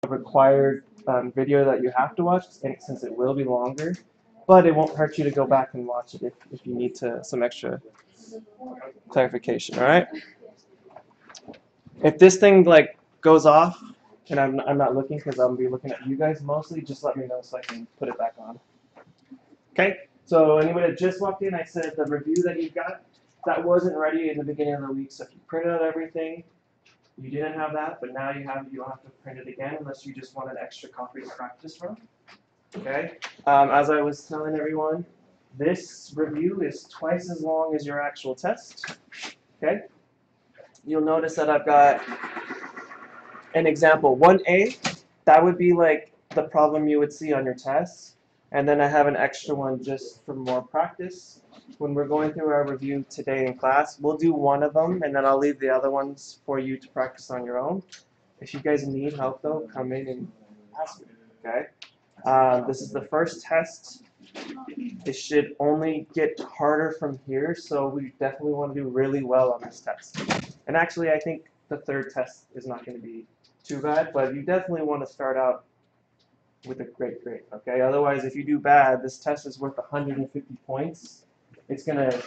required video that you have to watch, since it will be longer, but it won't hurt you to go back and watch it if you need some extra clarification. All right. If this thing like goes off and I'm not looking because I'll be looking at you guys mostly, just let me know so I can put it back on. Okay. So anybody that just walked in, I said the review that you got, that wasn't ready in the beginning of the week. So if you printed out everything, you didn't have that, but now you have it. You don't have to print it again unless you just want an extra copy to practice from. Okay. As I was telling everyone, this review is twice as long as your actual test. Okay. You'll notice that I've got an example 1A. That would be like the problem you would see on your test. And then I have an extra one just for more practice. When we're going through our review today in class, we'll do one of them, and then I'll leave the other ones for you to practice on your own. If you guys need help, though, come in and ask me, okay? This is the first test. It should only get harder from here, so we definitely want to do really well on this test. And actually, I think the third test is not going to be too bad, but you definitely want to start out with a great grade, okay? Otherwise, if you do bad, this test is worth 150 points. It's going to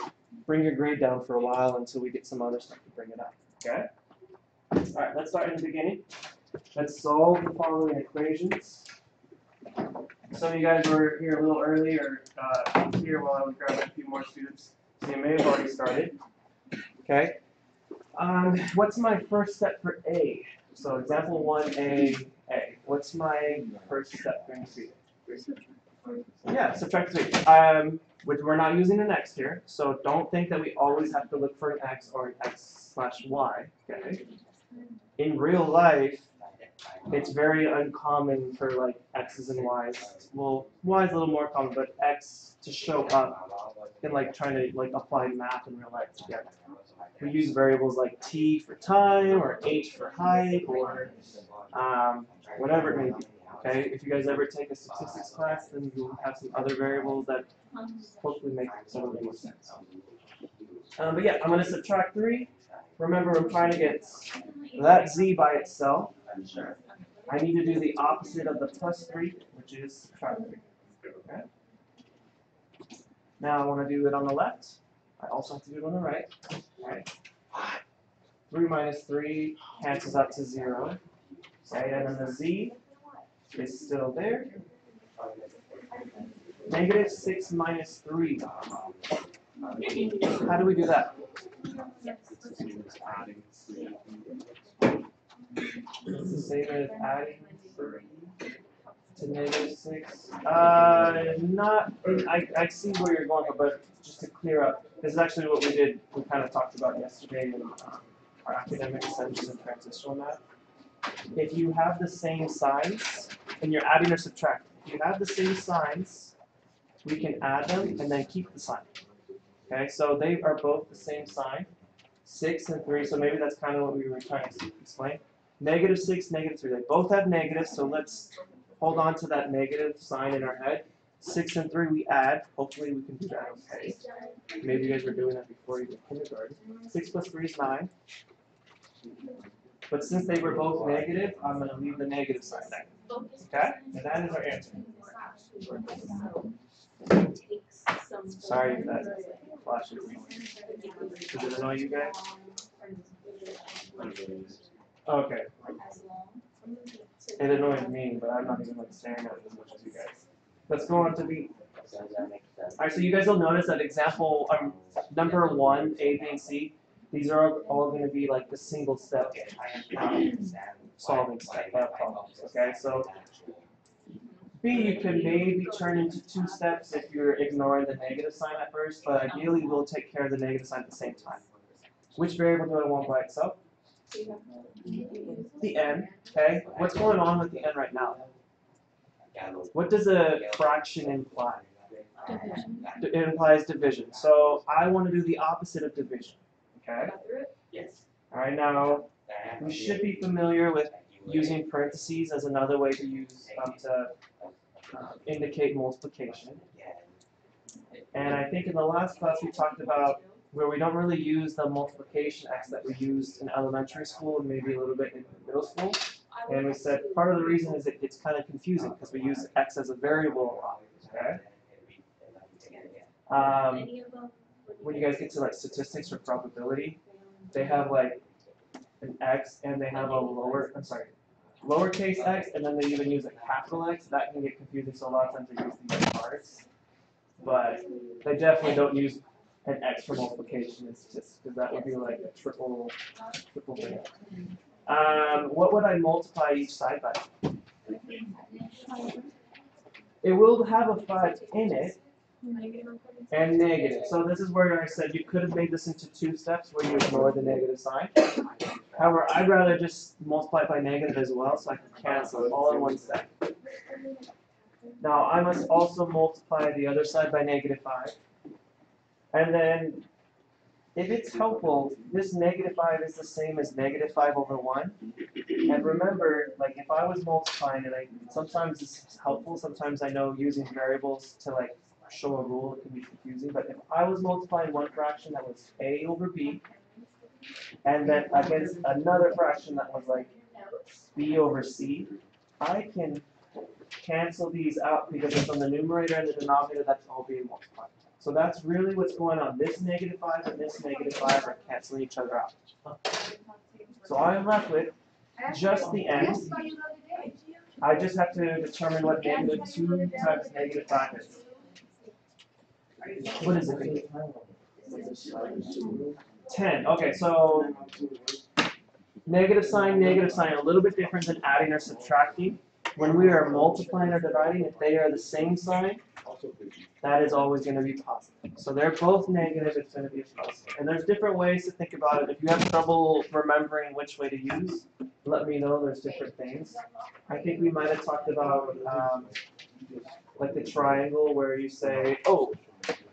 bring your grade down for a while until we get some other stuff to bring it up, okay? All right, let's start in the beginning. Let's solve the following equations. Some of you guys were here a little early or here while I was grabbing a few more students, so you may have already started, okay? What's my first step for A? So example 1A, A. What's my first step going to be? Yeah, subtract 3. Which we're not using an x here, so don't think that we always have to look for an x or an x/y. Okay. In real life, it's very uncommon for like x's and y's. Well, y is a little more common, but x to show up in like trying to like apply math in real life together. We use variables like t for time or h for height or whatever it may be. Okay, if you guys ever take a statistics class, then you'll have some other variables that hopefully make some of these sense. But yeah, I'm going to subtract 3. Remember, I'm trying to get that z by itself. I need to do the opposite of the plus 3, which is subtract 3. Okay. Now I want to do it on the left. I also have to do it on the right. All right. 3 minus 3 cancels out to 0. Okay, and then the z is still there. Negative 6 minus 3. How do we do that? It's the same as adding 3 to negative 6. I see where you're going, but just to clear up, this is actually what we kind of talked about yesterday in our academic essentials and transitional math. If you have the same signs, and you're adding or subtracting, if you have the same signs, we can add them and then keep the sign. Okay, so they are both the same sign, 6 and 3, so maybe that's kind of what we were trying to explain. Negative 6, negative 3, they both have negatives, so let's hold on to that negative sign in our head. 6 and 3 we add, hopefully we can do that okay. Maybe you guys were doing that before you did kindergarten. 6 plus 3 is 9. But since they were both negative, I'm going to leave the negative sign there. Okay? And that is our answer. Sorry if that flashes. Does it annoy you guys? Okay. It annoys me, but I'm not even like staring at it as much as you guys. Let's go on to B. Alright, so you guys will notice that example number 1, A, B, and C. These are all going to be like the single step solving problems. Okay, so B you can maybe turn into 2 steps if you're ignoring the negative sign at first, but ideally we'll take care of the negative sign at the same time. Which variable do I want by itself? The n. Okay, what's going on with the n right now? What does a fraction imply? It implies division. So I want to do the opposite of division. Okay? Yes. All right, now we should be familiar with using parentheses as another way to use to indicate multiplication. And I think in the last class we talked about where we don't really use the multiplication x that we used in elementary school and maybe a little bit in middle school. And we said part of the reason is it's kind of confusing because we use x as a variable a lot. Okay. When you guys get to like statistics or probability, they have like an x and they have a lowercase x, and then they even use a capital X. That can get confusing, so a lot of times they use these cards. But they definitely don't use an x for multiplication. It's just because that would be like a triple thing. What would I multiply each side by? It will have a 5 in it and negative. So this is where I said you could have made this into 2 steps where you ignore the negative sign. However, I'd rather just multiply it by negative as well, so I can cancel it all in one step. Now I must also multiply the other side by negative 5. And then, if it's helpful, this negative 5 is the same as negative 5 over 1. And remember, like if I was multiplying, and sometimes this is helpful, sometimes I know using variables to like show a rule, it can be confusing. But if I was multiplying one fraction that was a over b, and then against another fraction that was like b over c, I can cancel these out because it's on the numerator and the denominator, that's all being multiplied. So that's really what's going on. This negative 5 and this negative 5 are canceling each other out. So I'm left with just the n. I just have to determine what negative 2 times negative 5 is. What is it? 10. Okay, so negative sign, a little bit different than adding or subtracting. When we are multiplying or dividing, if they are the same sign, that is always going to be positive. So they're both negative, it's going to be positive. And there's different ways to think about it. If you have trouble remembering which way to use, let me know. There's different things. I think we might have talked about like the triangle where you say, oh,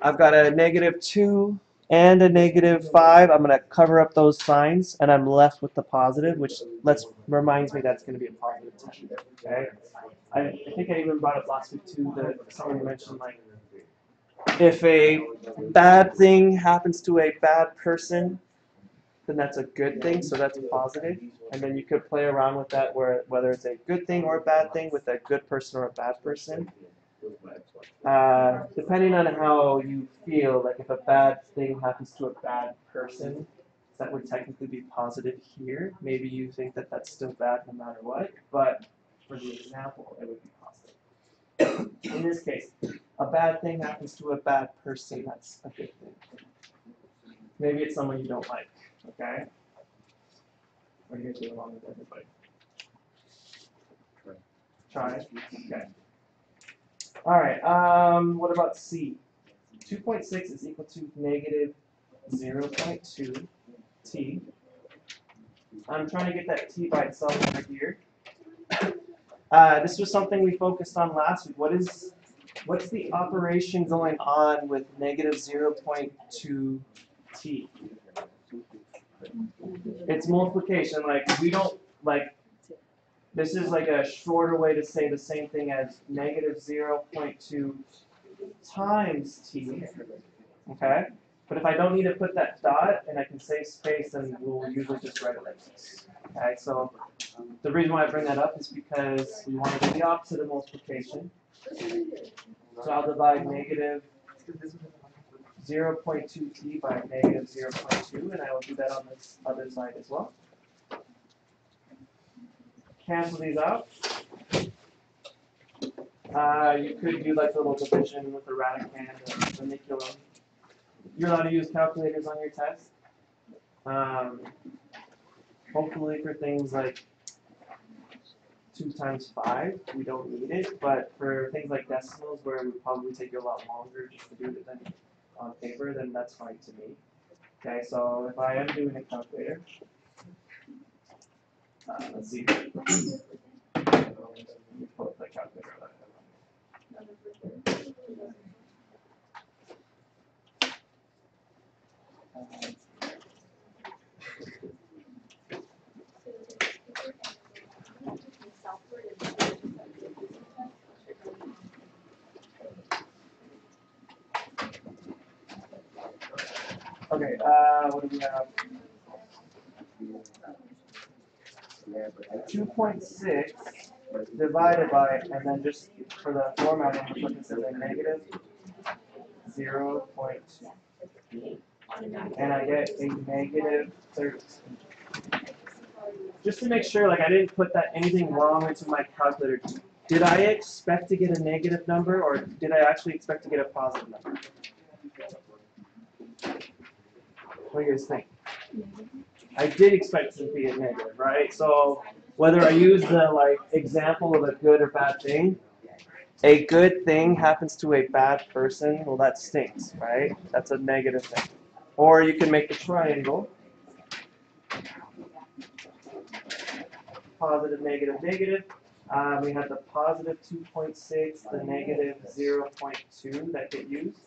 I've got a negative 2 and a negative 5. I'm going to cover up those signs, and I'm left with the positive, which reminds me that's going to be a positive 10. Okay? I think I even brought up last week too that someone mentioned like if a bad thing happens to a bad person, then that's a good thing, so that's positive. And then you could play around with that whether it's a good thing or a bad thing with a good person or a bad person. Depending on how you feel, like if a bad thing happens to a bad person, that would technically be positive here. Maybe you think that that's still bad no matter what, but for the example, it would be positive. In this case, a bad thing happens to a bad person, that's a good thing. Maybe it's someone you don't like, okay? Or you get along with everybody. Try it? Okay. Alright, what about C? 2.6 is equal to negative 0.2 t. I'm trying to get that t by itself over here. This was something we focused on last week. What's the operation going on with negative 0.2 t? It's multiplication. Like we don't like. This is like a shorter way to say the same thing as negative 0.2 times t. Okay. But if I don't need to put that dot and I can save space, then we'll usually just write it like this. Okay, so the reason why I bring that up is because we want to do the opposite of multiplication. So I'll divide negative 0.2t by negative 0.2, and I will do that on this other side as well. Cancel these out. You could do like a little division with the radicand or maniculum. You're allowed to use calculators on your test. Hopefully for things like 2 times 5, we don't need it, but for things like decimals where it would probably take you a lot longer just to do it than on paper, then that's fine to me. Okay, so if I am doing a calculator, let's see. Let me pull up the calculator. Okay, what do we have? 2.6 divided by, and then just for the format, I'm going to put this as a negative 0.2. And I get a negative 13. Just to make sure, like I didn't put that anything wrong into my calculator. Did I expect to get a negative number, or did I actually expect to get a positive number? What do you guys think? I did expect it to be a negative, right? So whether I use the like example of a good or bad thing, a good thing happens to a bad person, well that stinks, right? That's a negative thing. Or you can make the triangle. Positive, negative, negative. We had the positive 2.6, the negative 0.2 that get used,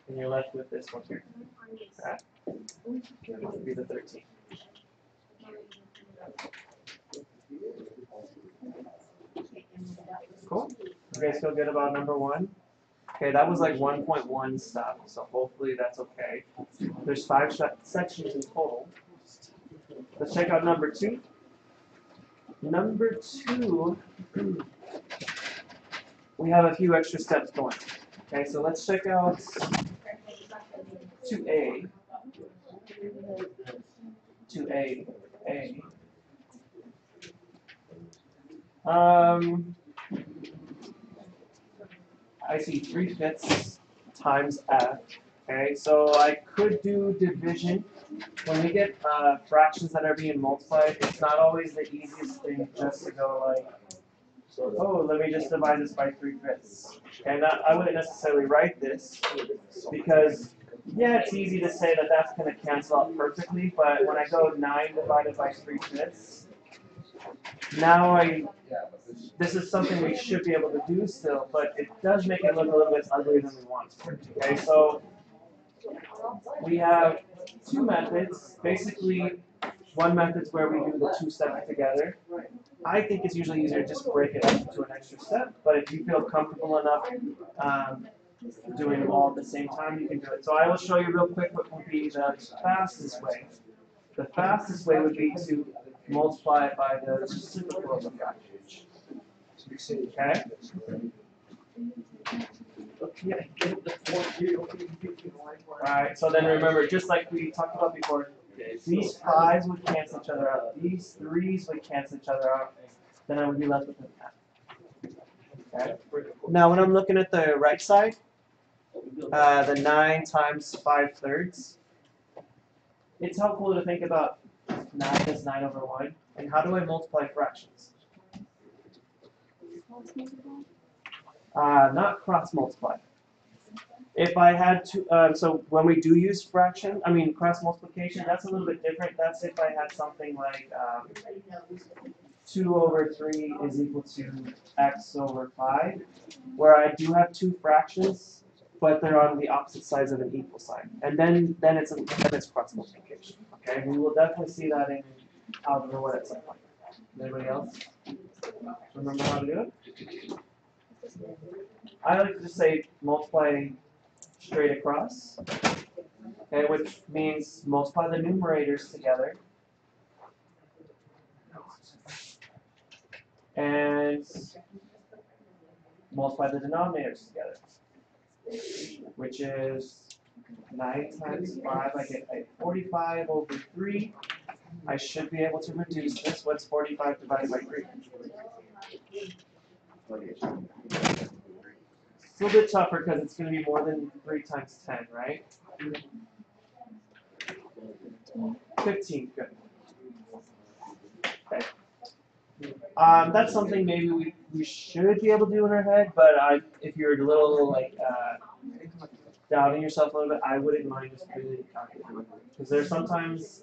and you're left with this one here. Okay. This would be the 13. Cool. You guys feel good about number one? Okay, that was like 1.1 stuff, so hopefully that's okay. There's 5 sections in total. Let's check out number 2. Number 2, we have a few extra steps going. Okay, so let's check out 2A. 2A. A. I see 3/5 times F. Okay, so I could do division. When we get fractions that are being multiplied, it's not always the easiest thing just to go like, oh, let me just divide this by 3/5. And I wouldn't necessarily write this because, yeah, it's easy to say that that's going to cancel out perfectly, but when I go 9 divided by 3/5, now this is something we should be able to do still, but it does make it look a little bit uglier than we want. Okay, so we have 2 methods. Basically, one method's where we do the 2 steps together. I think it's usually easier to just break it up into an extra step, but if you feel comfortable enough doing them all at the same time, you can do it. So I will show you real quick what would be the fastest way. The fastest way would be to multiply it by the reciprocal of the fraction. Okay? Alright, so then remember, just like we talked about before, these 5s would cancel each other out. These 3s would cancel each other out. Then I would be left with an F. Okay? Now when I'm looking at the right side, the 9 times 5/3, it's helpful to think about 9 as 9 over 1. And how do I multiply fractions? Not cross multiply. If I had to, so when we do use cross multiplication, that's a little bit different. That's if I had something like 2 over 3 is equal to x over 5, where I do have 2 fractions, but they're on the opposite sides of an equal sign. And then it's cross multiplication. Okay, we will definitely see that in algebra what it's like. Anybody else remember how to do it? I like to just say multiply straight across, okay, which means multiply the numerators together and multiply the denominators together, which is 9 times 5, I get a 45 over 3. I should be able to reduce this. What's 45 divided by 3? It's a little bit tougher because it's going to be more than 3 times 10, right? 15, good. Okay. That's something maybe we should be able to do in our head, but if you're a little like doubting yourself a little bit, I wouldn't mind just really calculating, because there's sometimes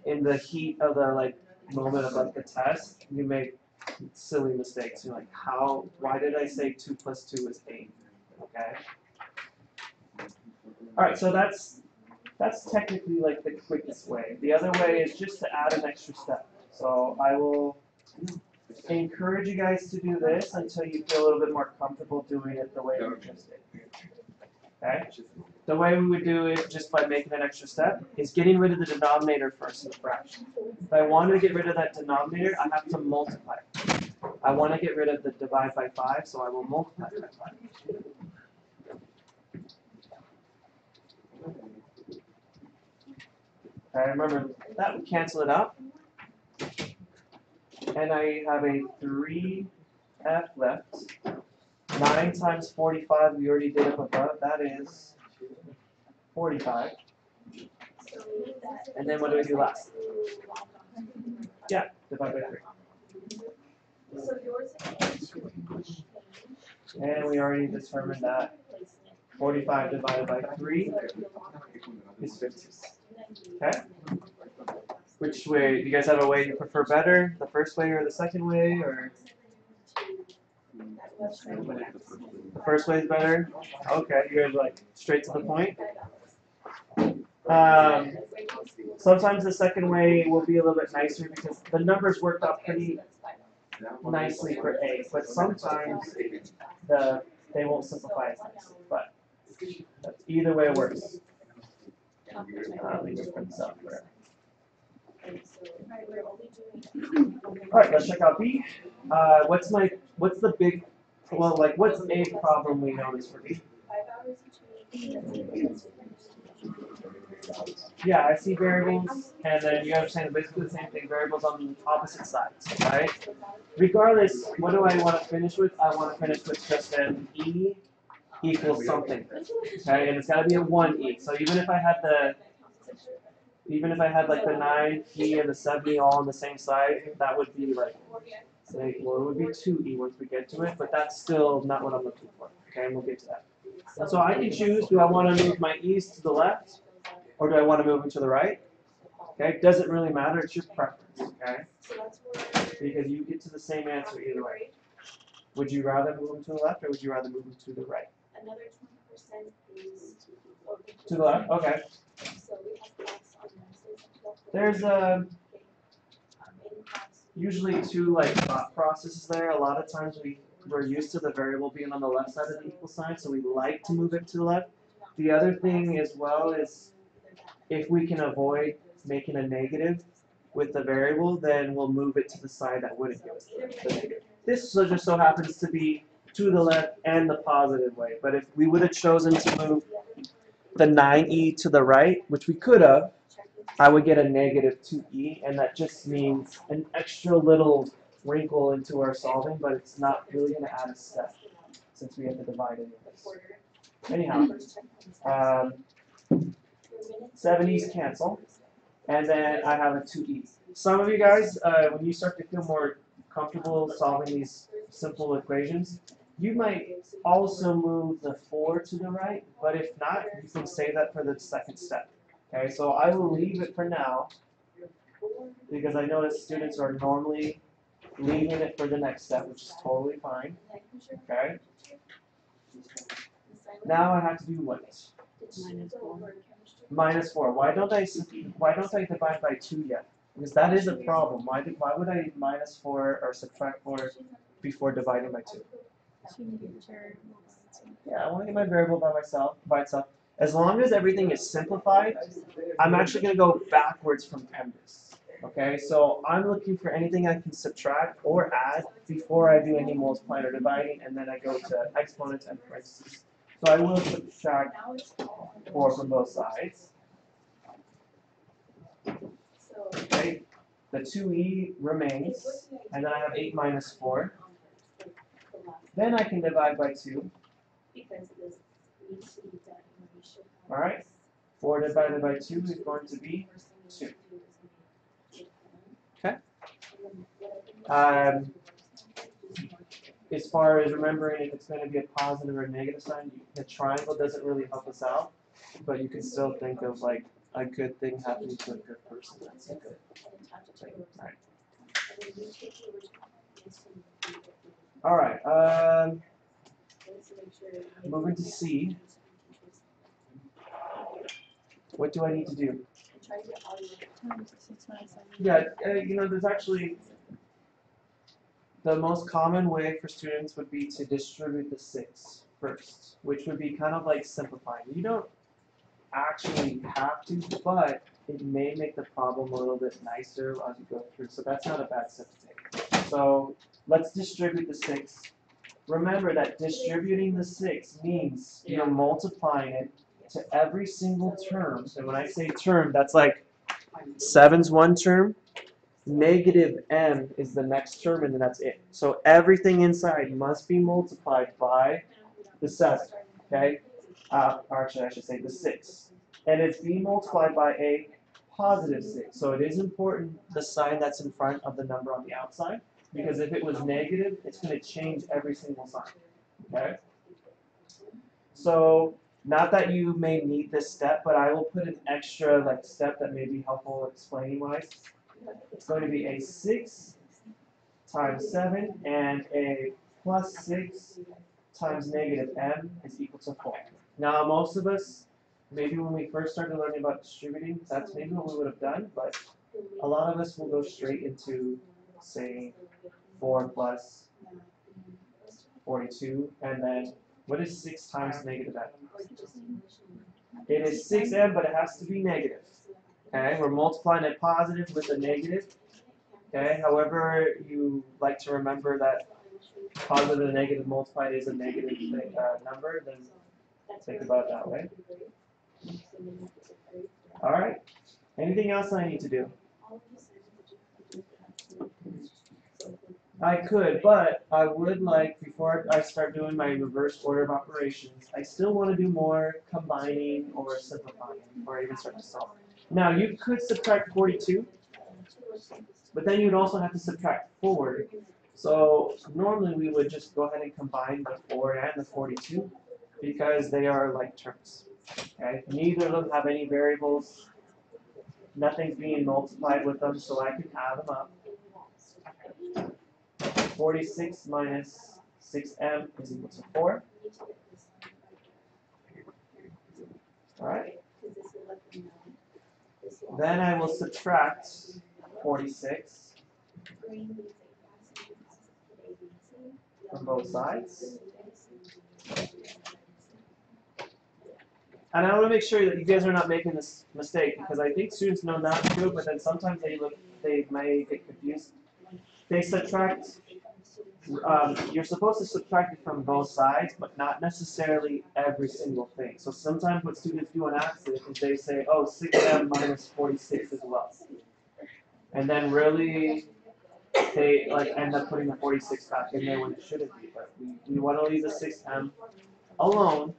in the heat of the moment of the test, you make silly mistakes. You're like, why did I say 2 plus 2 is 8? Okay. All right, so that's technically like the quickest way. The other way is just to add an extra step. So I will encourage you guys to do this until you feel a little bit more comfortable doing it the way we just did. Okay? the way we would do it just by making an extra step is getting rid of the denominator first in the fraction. If I want to get rid of that denominator, I have to multiply it. I want to get rid of the divide by 5, so I will multiply by 5. Okay, remember that would cancel it out. And I have a 3f left. 9 times 45, we already did up above, that is 45. And then what do I do last? Yeah, divide by 3. And we already determined that 45 divided by 3 is 50. Okay? Which way? Do you guys have a way you prefer better? The first way or the second way? Or the first way is better? Okay, you guys like straight to the point? Sometimes the second way will be a little bit nicer because the numbers worked out pretty nicely for A, but sometimes they won't simplify as nicely. But either way works. Let me just print this out for Alright, let's check out B. What's the big, well, like, what's a problem we notice for B? Yeah, I see variables, and then you understand basically the same thing, variables on the opposite sides, right? Regardless, what do I want to finish with? I want to finish with just an E equals something, okay? And it's got to be a 1E. So even if I had like the 9E and the 7E all on the same side, that would be like, well, it would be 2E once we get to it, but that's still not what I'm looking for, okay? And we'll get to that. And so I can choose, do I want to move my E's to the left, or do I want to move them to the right? Okay, doesn't really matter, it's your preference, okay? Because you get to the same answer either way. Would you rather move them to the left, or would you rather move them to the right? Another 20% is to the left, okay. There's usually two like thought processes there. A lot of times we're used to the variable being on the left side of the equal sign, so we like to move it to the left. The other thing as well is if we can avoid making a negative with the variable, then we'll move it to the side that wouldn't give us the negative. This just so happens to be to the left and the positive way, but if we would have chosen to move the 9E to the right, which we could have, I would get a negative 2E, and that just means an extra little wrinkle into our solving, but it's not really going to add a step since we have to divide it. Anyhow, 7E's cancel, and then I have a 2E. Some of you guys, when you start to feel more comfortable solving these simple equations, you might also move the 4 to the right, but if not, you can save that for the second step. Okay, so I will leave it for now because I notice students are normally leaving it for the next step, which is totally fine. Okay. Now I have to do what? -4. Why don't I divide by 2 yet? Because that is a problem. Why would I -4 or subtract 4 before dividing by 2? Yeah, I want to get my variable by itself. As long as everything is simplified, I'm actually going to go backwards from PEMDAS. Okay, so I'm looking for anything I can subtract or add before I do any multiplying or dividing, and then I go to exponents and parentheses. So I will subtract 4 from both sides. Okay, the 2E remains, and then I have 8 minus 4. Then I can divide by 2. Alright, 4 divided by 2 is going to be 2. Okay. As far as remembering if it's going to be a positive or a negative sign, the triangle doesn't really help us out, but you can still think of like a good thing happening to a good person. That's a good thing. Alright. Moving to C. What do I need to do? Yeah, there's actually the most common way for students would be to distribute the 6 first, which would be kind of like simplifying. actually have to, but it may make the problem a little bit nicer as you go through. So that's not a bad step to take. So let's distribute the 6. Remember that distributing the 6 means you're multiplying it to every single term. And when I say term, that's like 7's one term, negative m is the next term, and then that's it. So everything inside must be multiplied by the 7, okay? Or actually, I should say the 6. And it's being multiplied by a positive 6. So it is important the sign that's in front of the number on the outside, because if it was negative, it's going to change every single sign, okay? So not that you may need this step, but I will put an extra step that may be helpful explaining wise. It's going to be a 6 times 7 and a plus 6 times negative m is equal to 4. Now most of us, maybe when we first started learning about distributing, that's maybe what we would have done, but a lot of us will go straight into say 4 plus 42, and then what is 6 times negative m? It is 6m, but it has to be negative. Okay, we're multiplying a positive with a negative. Okay, however you like to remember that positive and negative multiplied is a negative number, then think about it that way. All right. Anything else I need to do? I could, but I would like, before I start doing my reverse order of operations, I still want to do more combining or simplifying before I even start to solve. Now, you could subtract 42, but then you'd also have to subtract 4. So normally we would just go ahead and combine the 4 and the 42 because they are like terms. Okay? Neither of them have any variables. Nothing's being multiplied with them, so I can add them up. 46 minus 6m is equal to 4. Alright. Then I will subtract 46 from both sides. And I want to make sure that you guys are not making this mistake, because I think students know not to, but then sometimes they may get confused. They subtract. You're supposed to subtract it from both sides, but not necessarily every single thing. So sometimes what students do on accident is they say, oh, 6m minus 46 as well. And then really, they end up putting the 46 back in there when it shouldn't be. But we want to leave the 6m alone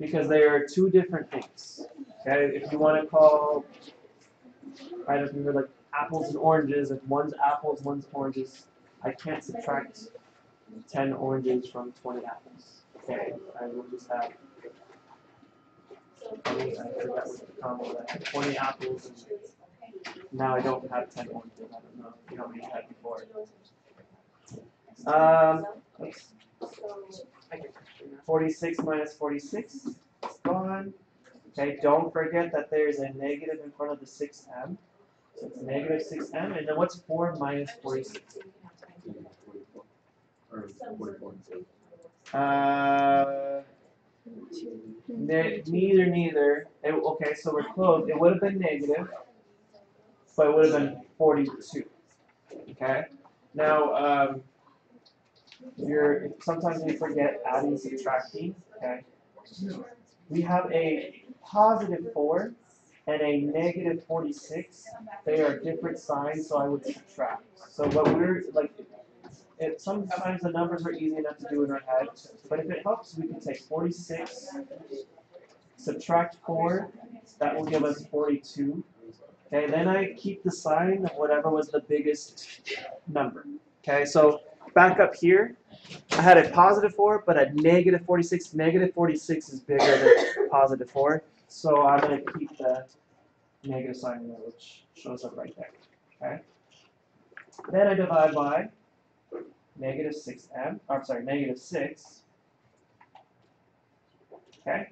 because they are two different things. Okay, if you want to call, I don't know, like apples and oranges, if one's apples, one's oranges, I can't subtract 10 oranges from 20 apples. Okay, I will just have, I forgot what the combo that 20 apples, and now I don't have 10 oranges. I don't know if you know what you had before. Oops. 46 minus 46 is gone. Okay, don't forget that there's a negative in front of the 6m. So it's negative 6m, and then what's 4 minus 46? Neither. Okay, so we're close. It would have been negative, but it would have been 42. Okay. Now, sometimes we forget adding and subtracting. Okay. We have a positive 4 and a negative 46. They are different signs, so I would subtract. So what we're like. Sometimes the numbers are easy enough to do in our head, but if it helps, we can take 46, subtract 4, that will give us 42. Okay, then I keep the sign of whatever was the biggest number. Okay, so back up here, I had a positive 4, but a negative 46. Negative 46 is bigger than positive 4, so I'm going to keep the negative sign in there, which shows up right there. Okay, then I divide by negative 6m, I'm sorry, negative 6. Okay?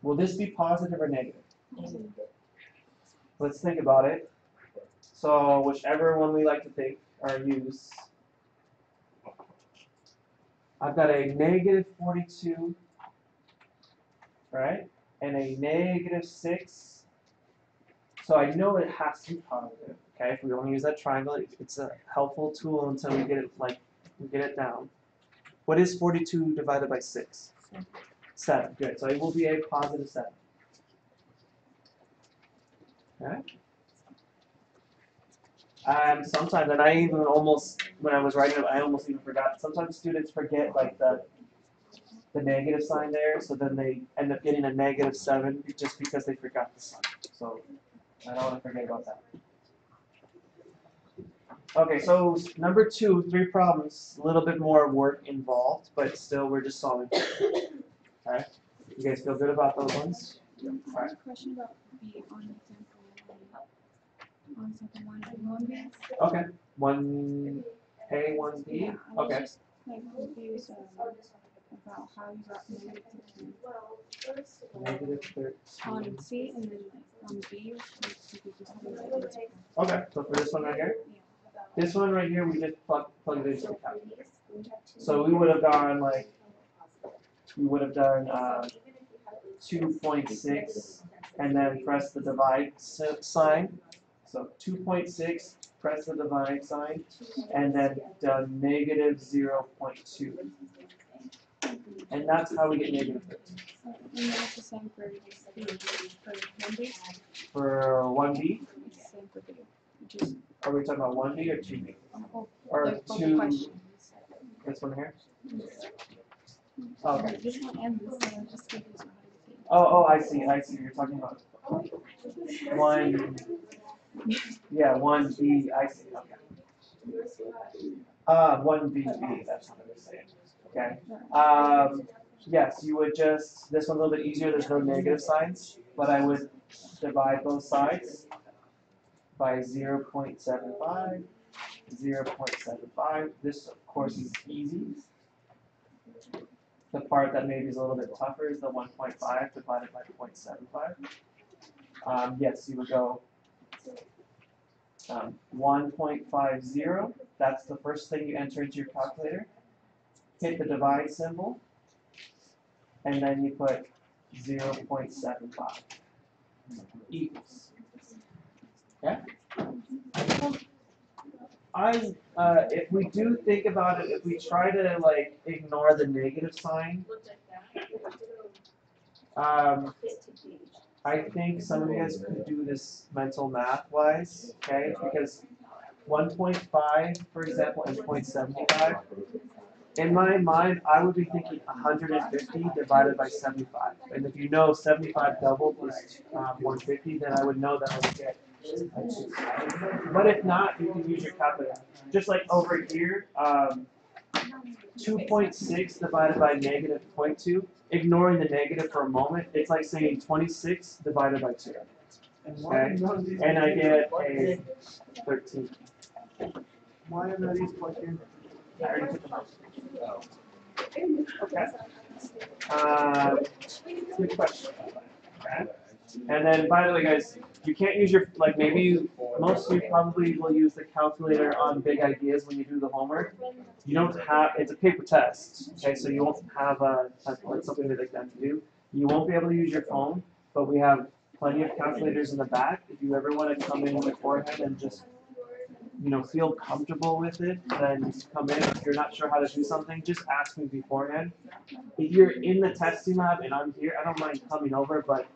Will this be positive or negative? Let's think about it. So whichever one we like to think or use. I've got a negative 42 right? And a negative 6. So I know it has to be positive. Okay, if we only use that triangle, it's a helpful tool until we get it down. What is 42 divided by 6? 7. Good. So it will be a positive 7. Okay. Sometimes, and I even almost, when I was writing it, I almost even forgot. Sometimes students forget like the negative sign there, so then they end up getting a negative 7 just because they forgot the sign. So I don't want to forget about that. Okay, so number 2, 3 problems, a little bit more work involved, but still we're just solving. Alright, you guys feel good about those ones? I have a question about B on example 1. On example 1B. Okay, 1A, 1B. Yeah, I was Okay. just like confused about how you got -13 Negative 13. on C and then like on B. Like, you could just have it. Okay, so for this one right here, this one right here, we just plug it into the calculator. So we would have gone like, we would have done 2.6 and then press the divide sign. So 2.6, press the divide sign, and then done negative 0.2. And that's how we get negative 13. And then it's the same for B. For 1B, It's the same for B. Just are we talking about 1B or 2B? Or like both 2, questions. this one here? Okay. Okay. This one and this one are just confused. Oh, I see. You're talking about 1, yeah, 1B, I see, okay. 1B, that's what I was saying, okay. Yes, you would just, this one's a little bit easier, there's no negative signs, but I would divide both sides by 0.75, 0.75. This, of course, is easy. The part that maybe is a little bit tougher is the 1.5 divided by 0.75. Yes, you would go 1.50. That's the first thing you enter into your calculator. Hit the divide symbol, and then you put 0.75 equals. Okay? If we do think about it, if we try to like ignore the negative sign, I think some of you guys could do this mental math wise, okay? Because 1.5, for example, and 0.75. In my mind, I would be thinking 150 divided by 75. And if you know 75 doubled is 150, then I would know that I would get a 2. But if not, you can use your calculator. Just like over here, 2.6 divided by negative 0.2, ignoring the negative for a moment, it's like saying 26 divided by 2. Okay? And I get a 13. Why are these plugged in? I already took them out. Okay. Good question. Okay. And then, by the way, guys, you can't use your, like maybe most of you probably will use the calculator on big ideas when you do the homework. You don't have, it's a paper test, okay, so you won't have like something like that to do. You won't be able to use your phone, but we have plenty of calculators in the back. If you ever want to come in beforehand and just, you know, feel comfortable with it, then just come in. If you're not sure how to do something, just ask me beforehand. If you're in the testing lab and I'm here, I don't mind coming over, but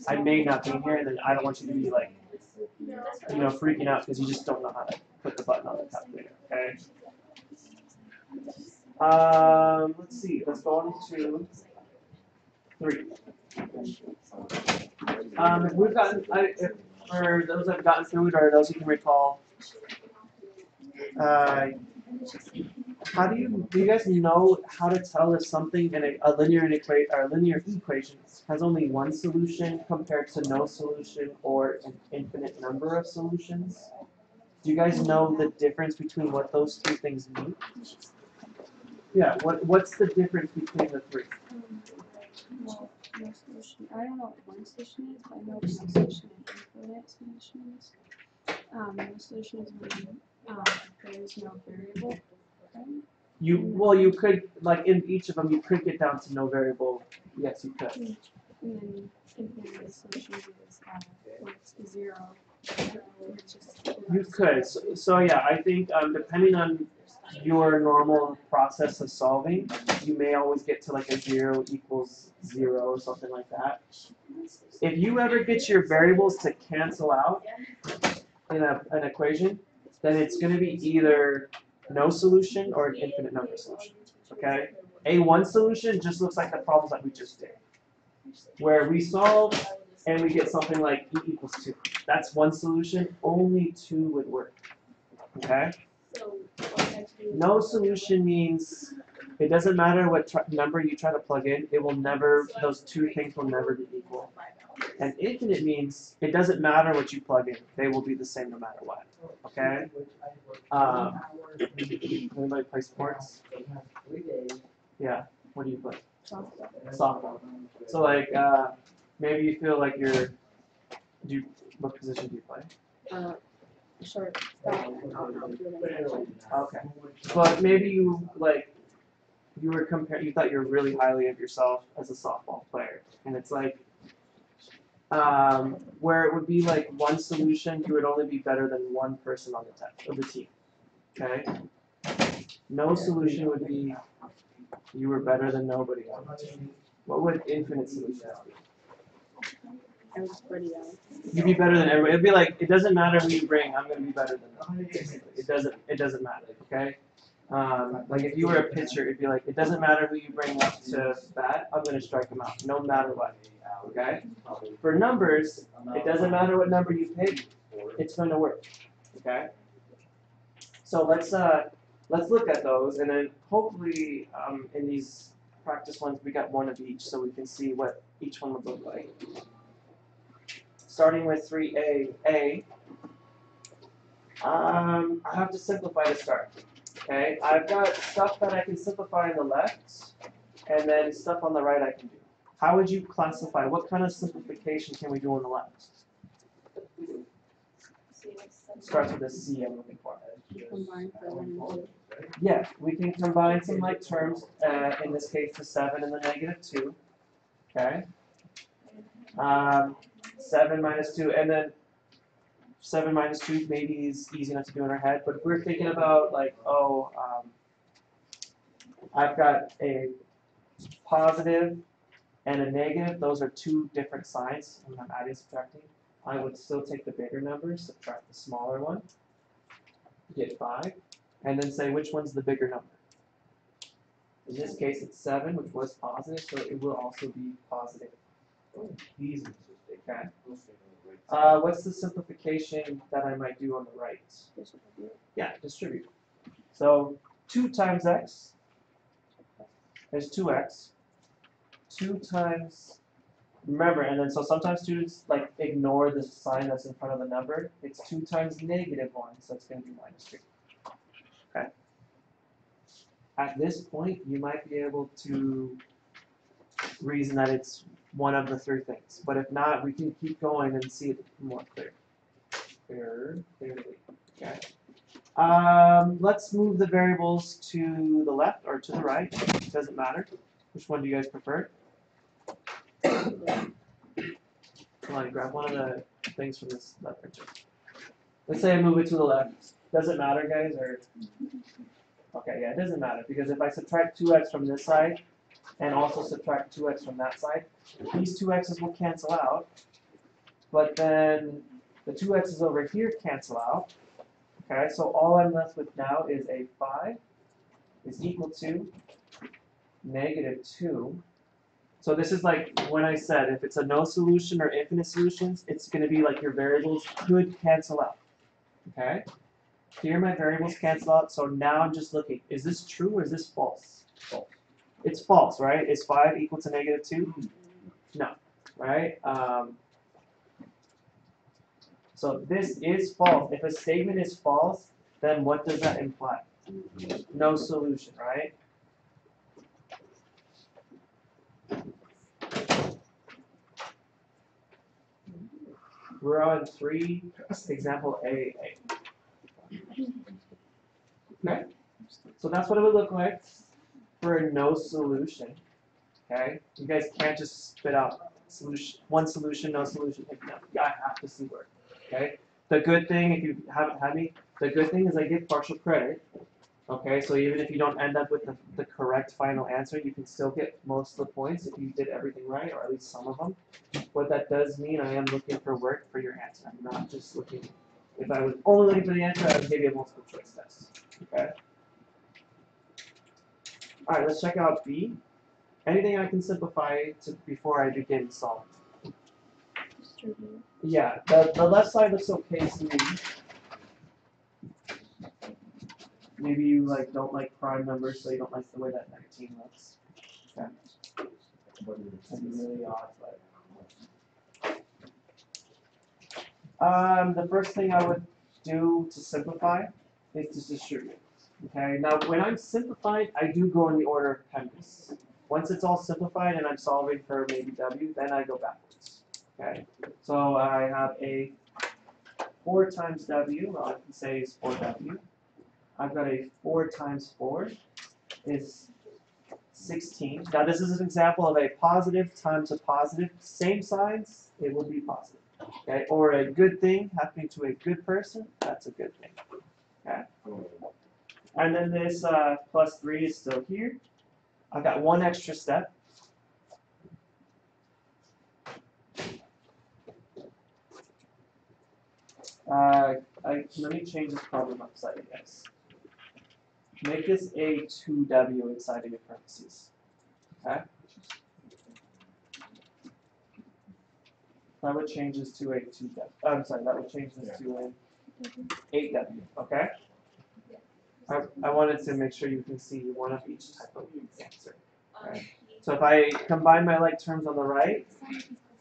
I may not be here, and then I don't want you to be like, you know, freaking out because you just don't know how to put the button on the calculator. Okay. Let's see. Let's go on to 3. If we've gotten, for those that have gotten through it or those who can recall, how do you guys know how to tell if something in a linear equation has only one solution compared to no solution or an infinite number of solutions? Do you guys know the difference between what those two things mean? Yeah, what's the difference between the 3? Well, no solution. I don't know what one solution is, but I know what no solution and infinite solution is. No solution is when there is no variable. Right? You could, like in each of them, you could get down to no variable. Yes, you could. And then infinite solutions is when it's 0. It's just You could. So yeah, I think depending on your normal process of solving, you may always get to like a 0 equals 0 or something like that. If you ever get your variables to cancel out in an equation, then it's going to be either no solution or an infinite number solution. Okay? A one solution just looks like the problems that we just did, where we solve and we get something like e equals 2. That's one solution. Only 2 would work. Okay? No solution means it doesn't matter what number you try to plug in. It will never. Those two things will never be equal. And infinite means it doesn't matter what you plug in. They will be the same no matter what. Okay? Anybody play sports? Yeah. What do you play? Softball. So like maybe you feel like you're. What position do you play? Short stop. Okay. But maybe you like you thought you were really highly of yourself as a softball player. And it's like where it would be like one solution, you would only be better than one person on the team. Okay? No solution would be you were better than nobody on the team. What would infinite solutions be? You'd be better than everybody. It'd be like it doesn't matter who you bring. I'm gonna be better than them. It doesn't matter. Okay. Like if you were a pitcher, it'd be like it doesn't matter who you bring up to bat. I'm gonna strike them out, no matter what. Okay. For numbers, it doesn't matter what number you pick. It's going to work. Okay. So let's look at those, and then hopefully in these practice ones we got one of each, so we can see what each one would look like. Starting with 3A, I have to simplify to start. Okay, I've got stuff that I can simplify on the left, and then stuff on the right I can do. How would you classify? What kind of simplification can we do on the left? Starts with a C, I'm looking for. Yeah, we can combine some like terms, in this case the 7 and the -2. Okay. 7 minus 2, and then 7 minus 2 maybe is easy enough to do in our head, but if we're thinking about like, I've got a positive and a negative, those are two different signs when I'm adding and subtracting. I would still take the bigger number, subtract the smaller one, get 5, and then say which one's the bigger number. In this case it's 7, which was positive, so it will also be positive. Easy. Okay. What's the simplification that I might do on the right? Yeah, distribute. So 2 times x is 2x. 2 times, remember, and then so sometimes students like ignore the sign that's in front of the number. It's 2 times -1, so it's going to be -3. Okay. At this point, you might be able to reason that it's one of the 3 things. But if not, we can keep going and see it more clearly. Okay. Let's move the variables to the left or to the right. It doesn't matter. Which one do you guys prefer? Come on, grab one of the things from this left picture. Let's say I move it to the left. Does it matter, guys? Or okay, yeah, it doesn't matter because if I subtract 2x from this side and also subtract 2x from that side, these 2x's will cancel out. But then the 2x's over here cancel out. Okay, so all I'm left with now is a 5 is equal to -2. So this is like when I said if it's a no solution or infinite solutions, it's going to be like your variables could cancel out. Okay? Here my variables cancel out, so now I'm just looking, is this true or is this false? False. It's false, right? Is 5 equal to -2? No, right? So this is false. If a statement is false, then what does that imply? No solution, right? We're on 3, example A. Okay? So that's what it would look like for a no solution. Okay? You guys can't just spit out solution, one solution, no solution. No, I have to see work. Okay. The good thing, if you haven't had me, the good thing is I give partial credit. Okay, so even if you don't end up with the correct final answer, you can still get most of the points if you did everything right, or at least some of them. What that does mean, I am looking for work for your answer. I'm not just looking. If I was only looking for the answer, I would give you a multiple choice test. Okay. All right, let's check out B. Anything I can simplify to before I begin solving? Distribute. Yeah, the left side looks okay to me. Maybe you like don't like prime numbers, so you don't like the way that 19 looks. Okay. That'd be really odd, but the first thing I would do to simplify is to distribute. Okay. Now, when I'm simplifying, I do go in the order of PEMDAS. Once it's all simplified and I'm solving for maybe W, then I go backwards. Okay. So I have a 4 times W. Well, I can say is 4W. I've got a 4 times 4 is 16. Now this is an example of a positive times a positive. Same signs, it will be positive. Okay? Or a good thing happening to a good person, that's a good thing. Okay? And then this plus 3 is still here. I've got one extra step. Let me change this problem upside, I guess. Make this a 2W inside of your parentheses. Okay? That would change this to a 2W. I'm sorry, that would change this to a 8W. Okay? I wanted to make sure you can see one of each type of answer. Okay? So if I combine my like terms on the right,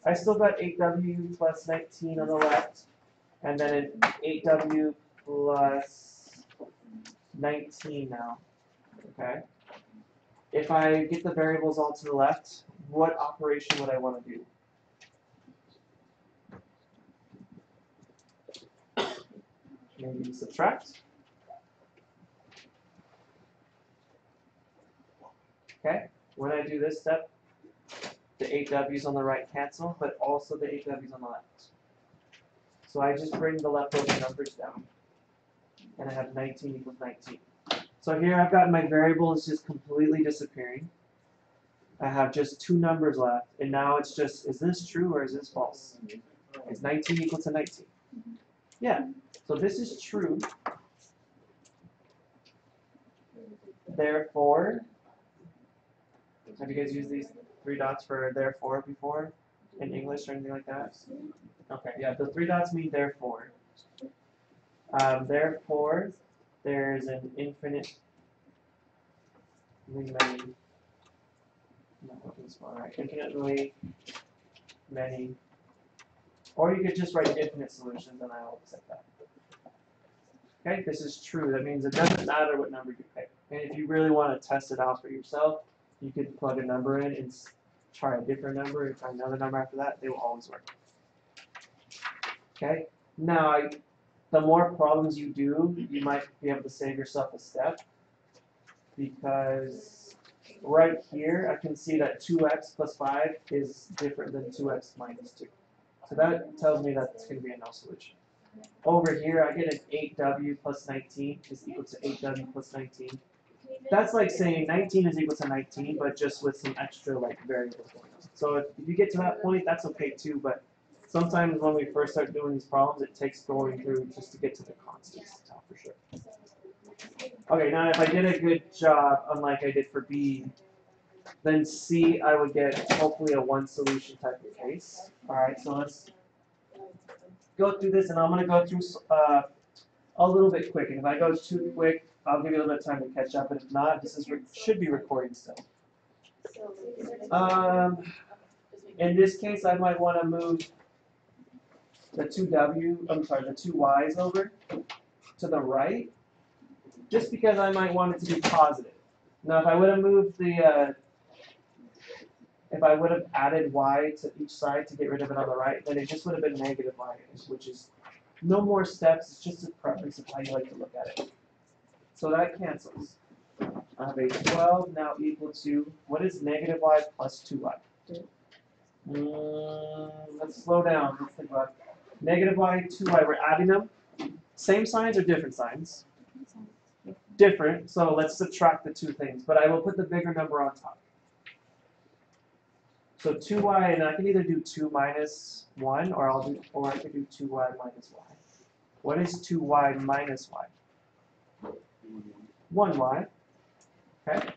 I still got 8W plus 19 on the left, and then an 8W plus 19 now. Okay? If I get the variables all to the left, what operation would I want to do? Maybe subtract. Okay? When I do this step, the 8W's on the right cancel, but also the 8W's on the left. So I just bring the leftover numbers down. And I have 19 equals 19. So here I've got my variable is just completely disappearing. I have just 2 numbers left, and now it's just, is this true or is this false? Is 19 equal to 19? Yeah, so this is true. Therefore, have you guys used these 3 dots for therefore before in English or anything like that? Okay, yeah, the 3 dots mean therefore. Therefore, there's an infinitely many, infinitely many, or you could just write infinite solutions and I'll accept that. Okay, this is true. That means it doesn't matter what number you pick. And if you really want to test it out for yourself, you could plug a number in and try a different number and try another number after that. They will always work. Okay, now the more problems you do, you might be able to save yourself a step, because right here I can see that 2x plus 5 is different than 2x minus 2. So that tells me that it's going to be a no solution. Over here I get an 8w plus 19 is equal to 8w plus 19. That's like saying 19 is equal to 19, but just with some extra like variables going on. So if you get to that point, that's okay too, but sometimes when we first start doing these problems, it takes going through just to get to the constants, for sure. Okay, now if I did a good job, unlike I did for B, then C, I would get hopefully a one solution type of case. All right, so let's go through this, and I'm going to go through a little bit quick. And if I go too quick, I'll give you a little bit of time to catch up. But if not, this is should be recording still. In this case, I might want to move the 2 y's over to the right, just because I might want it to be positive. Now, if I would have moved if I would have added y to each side to get rid of it on the right, then it just would have been negative y, which is no more steps. It's just a preference of how you like to look at it. So that cancels. I have a 12 now equal to, what is negative y plus 2y? Let's slow down. Let's think about negative y, 2y. We're adding them. Same signs or different signs? Different. So let's subtract the two things. But I will put the bigger number on top. So 2y, and I can either do 2 minus 1, or I could do 2y minus y. What is 2y minus y? 1y. Okay.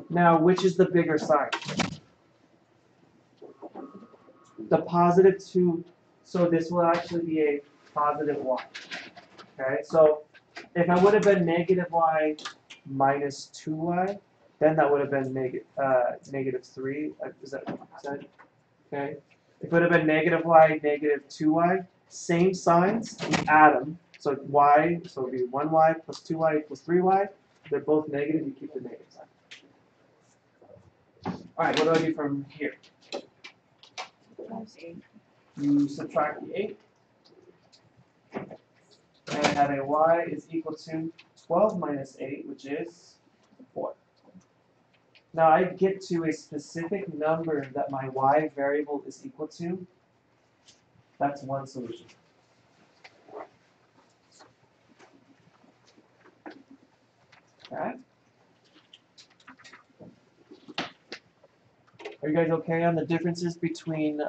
Now, which is the bigger sign? The positive 2. So this will actually be a positive y. Okay. So if I would have been negative y minus 2y, then that would have been negative 3. Is that okay? If it would have been negative y, negative 2y, same signs, we add them. So y, so it would be 1y plus 2y equals 3y. They're both negative, you keep the negative sign. All right, what do I do from here? You subtract the 8. And I have a y is equal to 12 minus 8, which is 4. Now I get to a specific number that my y variable is equal to. That's one solution. Okay. Are you guys okay on the differences between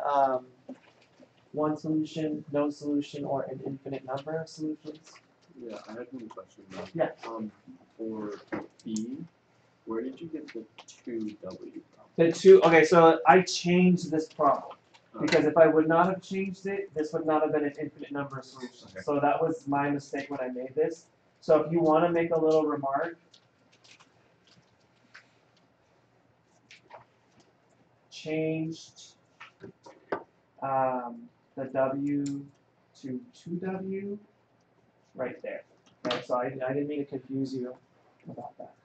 one solution, no solution, or an infinite number of solutions? Yeah, I had one question though. Yeah. For B, where did you get the 2W from? The two, okay, so I changed this problem. Because if I would not have changed it, this would not have been an infinite number of solutions. Okay. So that was my mistake when I made this. So if you want to make a little remark, changed the W to 2W right there. Okay, so I didn't mean to confuse you about that.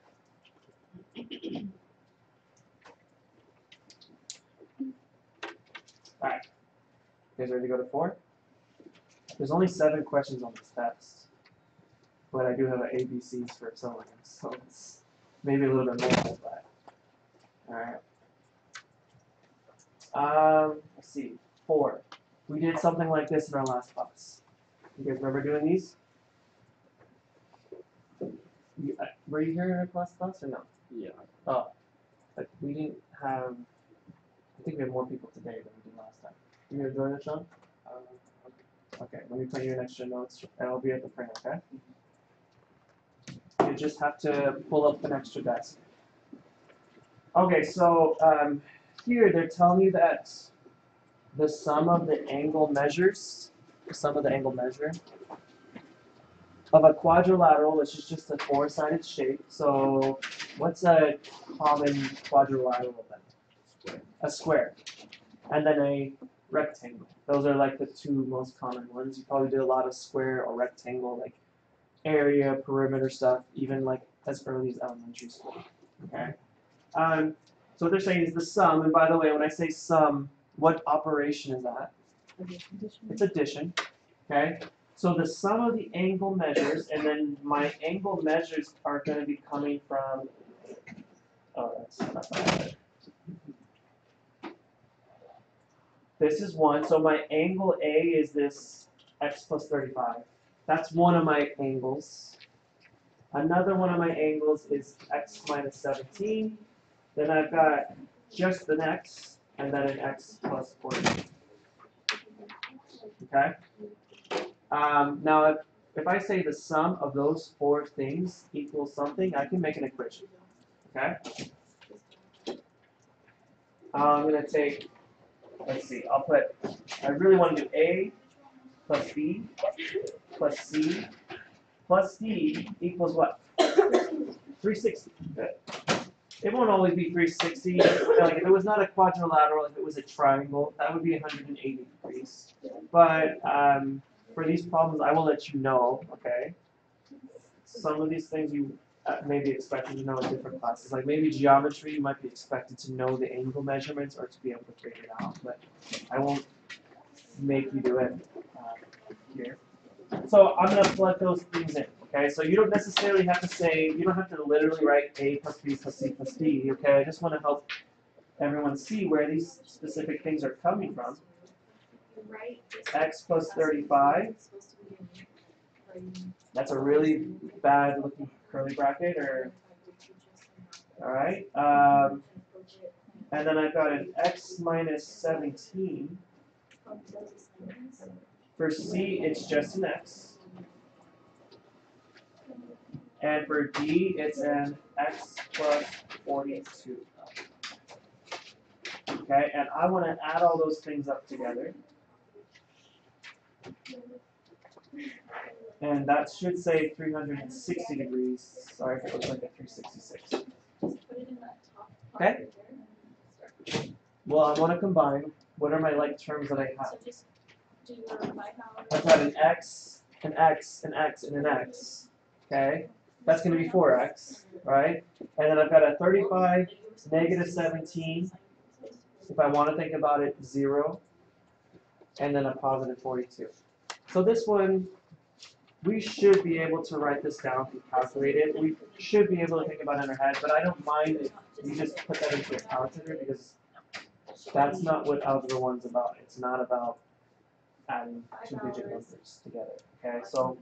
All right, you guys ready to go to 4? There's only 7 questions on this test, but I do have an ABCs for some of them, so it's maybe a little bit more, but all right. Let's see, 4. We did something like this in our last class. You guys remember doing these? Were you here in our last class or no? Yeah. Oh, but we didn't have. I think we have more people today than we did last time. You gonna join us, Sean? Okay, let me put you in extra notes, and I'll be at the print. Okay. You just have to pull up an extra desk. Okay, so here they're telling you that the sum of the angle measures, of a quadrilateral, which is just a 4-sided shape. So what's a common quadrilateral then? Square. A square. And then a rectangle. Those are like the 2 most common ones. You probably did a lot of square or rectangle, like area, perimeter stuff, even like as early as elementary school. Okay. So what they're saying is the sum, and by the way, when I say sum, what operation is that? It's addition. Okay. So the sum of the angle measures, and then my angle measures are going to be coming from. Oh, that's not bad. This is 1. So my angle A is this x plus 35. That's one of my angles. Another one of my angles is x minus 17. Then I've got just an x, and then an x plus 14. Okay? Now, if I say the sum of those 4 things equals something, I can make an equation. Okay? I'm going to take, let's see, I really want to do A plus B plus C plus D equals what? 360. Good. It won't always be 360. Like if it was not a quadrilateral, if it was a triangle, that would be 180 degrees. But for these problems, I will let you know, okay? Some of these things you may be expected to know in different classes. Like maybe geometry, you might be expected to know the angle measurements or to be able to figure it out. But I won't make you do it here. So I'm going to plug those things in, okay? So you don't necessarily have to say, you don't have to literally write A plus B plus C plus D, okay? I just want to help everyone see where these specific things are coming from. Right. X plus 35. That's a really bad looking curly bracket, or all right. And then I've got an X minus 17. For C, it's just an X. And for D, it's an X plus 42. Okay, and I want to add all those things up together. And that should say 360 degrees. Sorry if it looks like a 366. Okay? Well, I want to combine. What are my like terms that I have? I've got an X, an X, an X, and an X. Okay? That's going to be 4X, right? And then I've got a 35, negative 17. If I want to think about it, 0. And then a positive 42. So this one, we should be able to write this down and calculate it. We should be able to think about it in our head, but I don't mind if you just put that into a calculator because that's not what Algebra 1's about. It's not about adding two-digit numbers together. Okay, so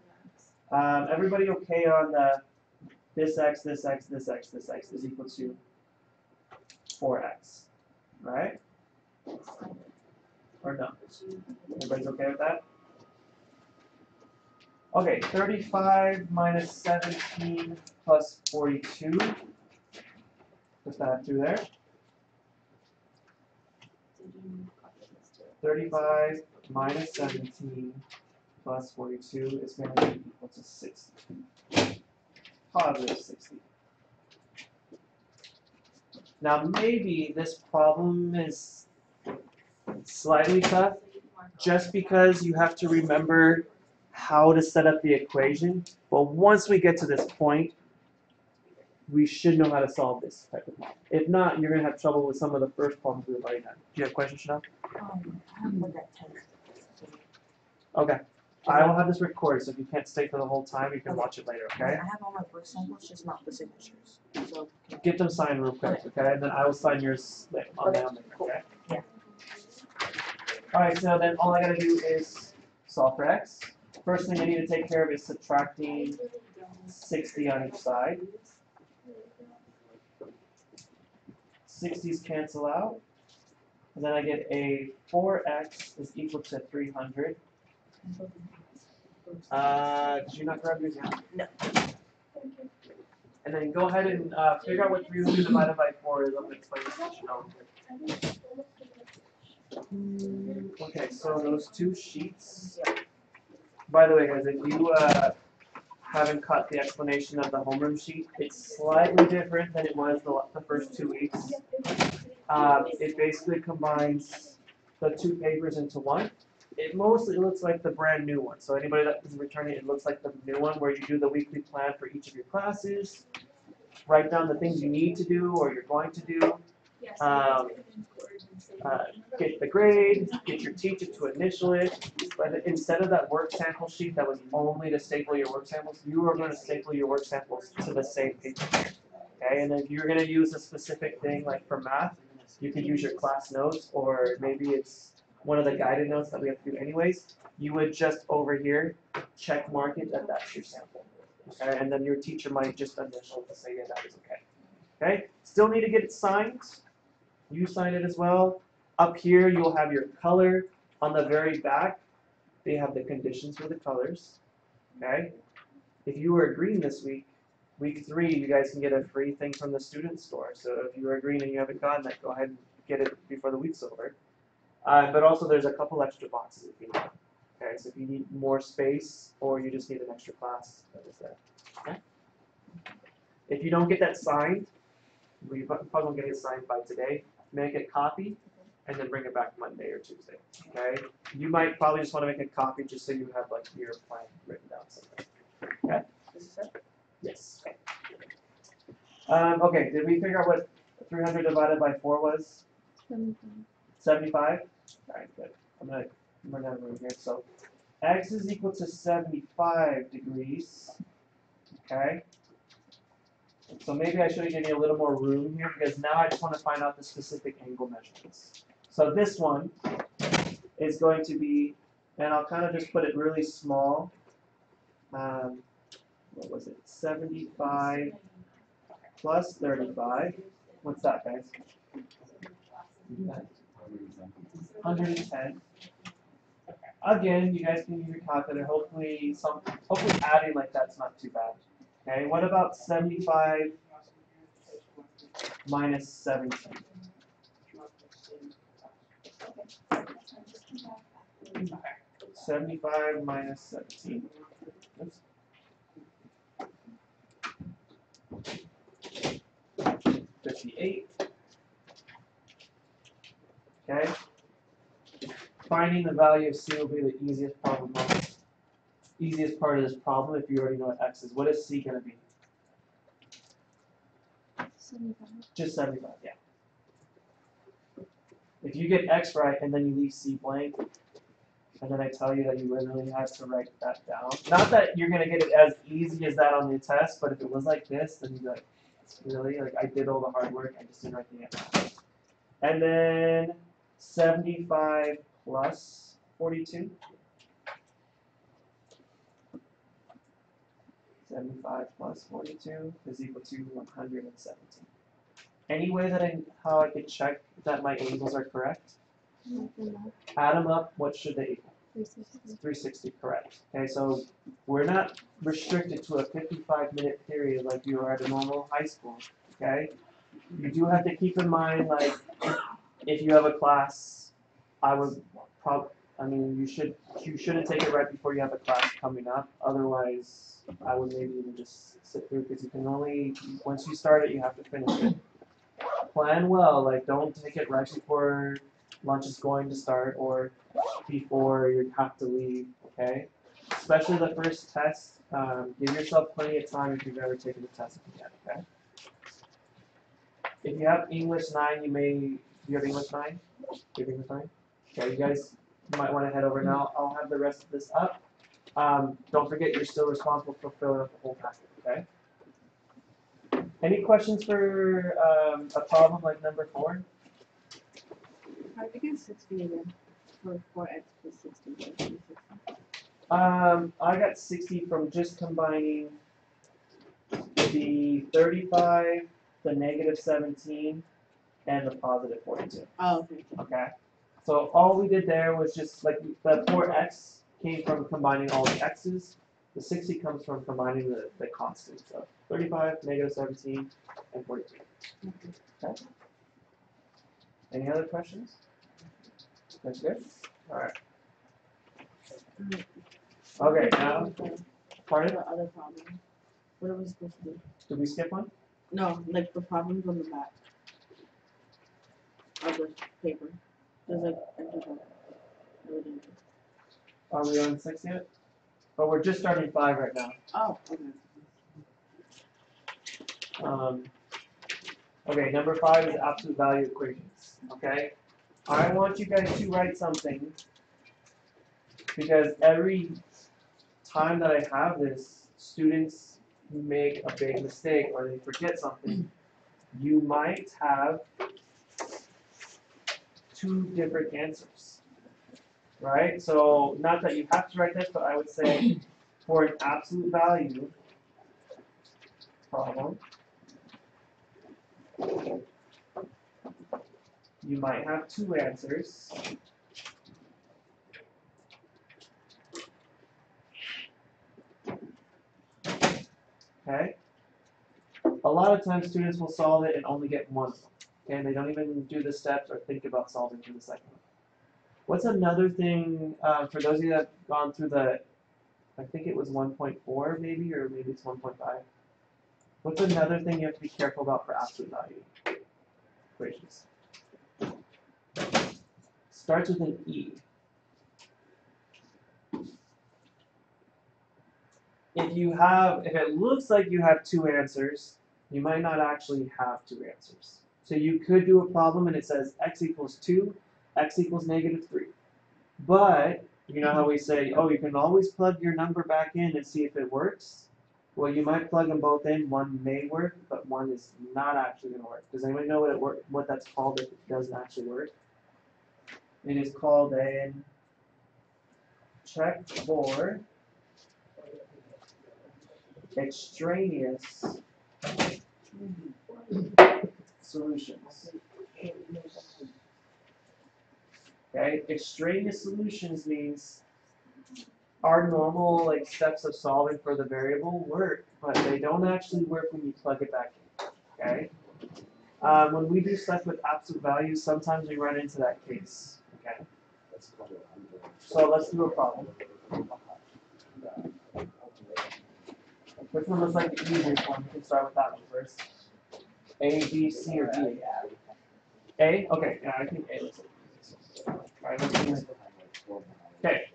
everybody okay on the this x, this x, this x, this x is equal to 4x, right? Or no? Everybody's okay with that? Okay, 35 minus 17 plus 42. Put that through there. 35 minus 17 plus 42 is going to be equal to 60. Positive 60. Now maybe this problem is slightly tough just because you have to remember how to set up the equation. But once we get to this point, we should know how to solve this type of problem. If not, you're going to have trouble with some of the first problems we've already had. Do you have questions, Chanel? I haven't read that test. Okay. I will have this recorded, so if you can't stay for the whole time, you can Okay. watch it later, I okay? have all my work samples, just not the signatures. So Get them signed real quick, okay? And then I will sign yours on Okay, my own, cool. okay? Yeah. Alright, so then all I gotta do is solve for x. First thing I need to take care of is subtracting 60 on each side. 60s cancel out. And then I get a 4x is equal to 300. Did you not grab yours yet? No. And then go ahead and figure out what 300 divided by 4 is. I'm going to explain this to you. Okay, so those two sheets. By the way, guys, if you haven't caught the explanation of the homeroom sheet, it's slightly different than it was the first 2 weeks. It basically combines the two papers into one. It mostly looks like the brand new one. So anybody that is returning, it looks like the new one where you do the weekly plan for each of your classes, write down the things you need to do or you're going to do, get the grade, get your teacher to initial it. But instead of that work sample sheet that was only to staple your work samples, you are going to staple your work samples to the same paper. Okay, and if you're going to use a specific thing like for math, you could use your class notes, or maybe it's one of the guided notes that we have to do anyways. You would just over here check mark it that that's your sample. Okay, and then your teacher might just initial to say, yeah, that is okay. Okay, still need to get it signed. You sign it as well. Up here, you'll have your color. On the very back, they have the conditions for the colors. Okay, if you were green this week, week 3, you guys can get a free thing from the student store. So if you are green and you haven't gotten that, go ahead and get it before the week's over. But also there's a couple extra boxes if you need. Okay, so if you need more space or you just need an extra class, that is there. Okay. If you don't get that signed, we probably won't get it signed by today. Make a copy and then bring it back Monday or Tuesday. Okay. You might probably just want to make a copy just so you have like your plan written down somewhere. Okay. this is it. Yes. Okay, did we figure out what 300 divided by 4 was? 75? Alright, good. I'm going to run out of room here. So x is equal to 75 degrees. Okay. So maybe I should have given you a little more room here because now I just want to find out the specific angle measurements. So this one is going to be, and I'll kind of just put it really small. What was it? 75 plus 35. What's that, guys? 110. Again, you guys can use your calculator. Hopefully adding like that's not too bad. Okay, what about 75 minus 17? Okay. 75 minus 17. Oops. 58. Okay. Finding the value of C will be the easiest part of this problem if you already know what x is. What is C going to be? 75. Just 75, yeah. If you get x right and then you leave C blank, and then I tell you that you literally have to write that down. Not that you're going to get it as easy as that on the test, but if it was like this, then you'd be like, really? Like, I did all the hard work, I just didn't write the answer. And then 75 plus 42. 75 plus 42 is equal to 117. Any way that how I could check that my angles are correct? Add them up, what should they equal? 360. 360, correct. Okay, so we're not restricted to a 55-minute period like you are at a normal high school, okay? You do have to keep in mind, like, if you have a class, you shouldn't take it right before you have a class coming up. Otherwise, I would maybe even just sit through because you can only, once you start it, you have to finish it. Plan well, like don't take it right before lunch is going to start or before you have to leave, okay? Especially the first test, give yourself plenty of time if you've ever taken the test again, okay? If you have English 9, do you have English 9? Do you have English 9? Okay, you guys might want to head over now. I'll have the rest of this up. Don't forget you're still responsible for filling up the whole packet, okay? Any questions for a problem like number 4? How did you get 60 again? For 4x plus 60. I got 60 from just combining the 35, the negative 17, and the positive 42. Oh, okay. Okay. So all we did there was just like the 4x came from combining all the x's. The 60 comes from combining the constants. So 35, negative 17, and 42. Okay. Any other questions? That's good? Alright. Okay, now, pardon? The other problem. What are we supposed to do? Did we skip one? No, like the problems on the back of the paper. There's like enter that. Are we on 6 yet? But we're just starting 5 right now. Oh, okay. Okay, number 5 is absolute value equations. Okay? I want you guys to write something because every time that I have this, students make a big mistake or they forget something. You might have 2 different answers. Right? So, not that you have to write this, but I would say for an absolute value problem, you might have 2 answers. Okay? A lot of times students will solve it and only get one. Okay? And they don't even do the steps or think about solving for the second one. What's another thing, for those of you that have gone through I think it was 1.4 maybe, or maybe it's 1.5. What's another thing you have to be careful about for absolute value equations? Starts with an E. If it looks like you have 2 answers, you might not actually have 2 answers. So you could do a problem and it says x equals 2, x equals negative 3. But, you know how we say, oh, you can always plug your number back in and see if it works? Well, you might plug them both in. One may work, but one is not actually going to work. Does anybody know what that's called if it doesn't actually work? It is called a check for extraneous solutions. Okay, extraneous solutions means our normal like steps of solving for the variable work, but they don't actually work when you plug it back in. Okay. When we do stuff with absolute values, sometimes we run into that case. Okay. So let's do a problem. Which one looks like the easiest one? We can start with that one first. A, B, C, or D? A? Okay, yeah, I think A looks like the easiest one. Alright, let's do this. Okay.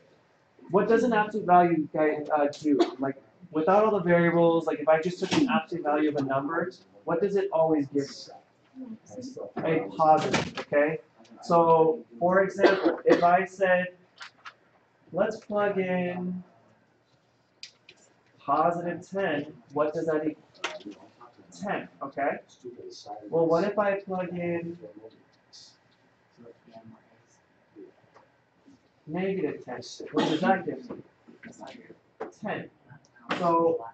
What does an absolute value do? Like, without all the variables, like if I just took an absolute value of a number, what does it always give me? A positive, okay? So, for example, if I said, let's plug in positive 10, what does that equal? 10, okay? Well, what if I plug in negative 10? What does that give me? 10. So,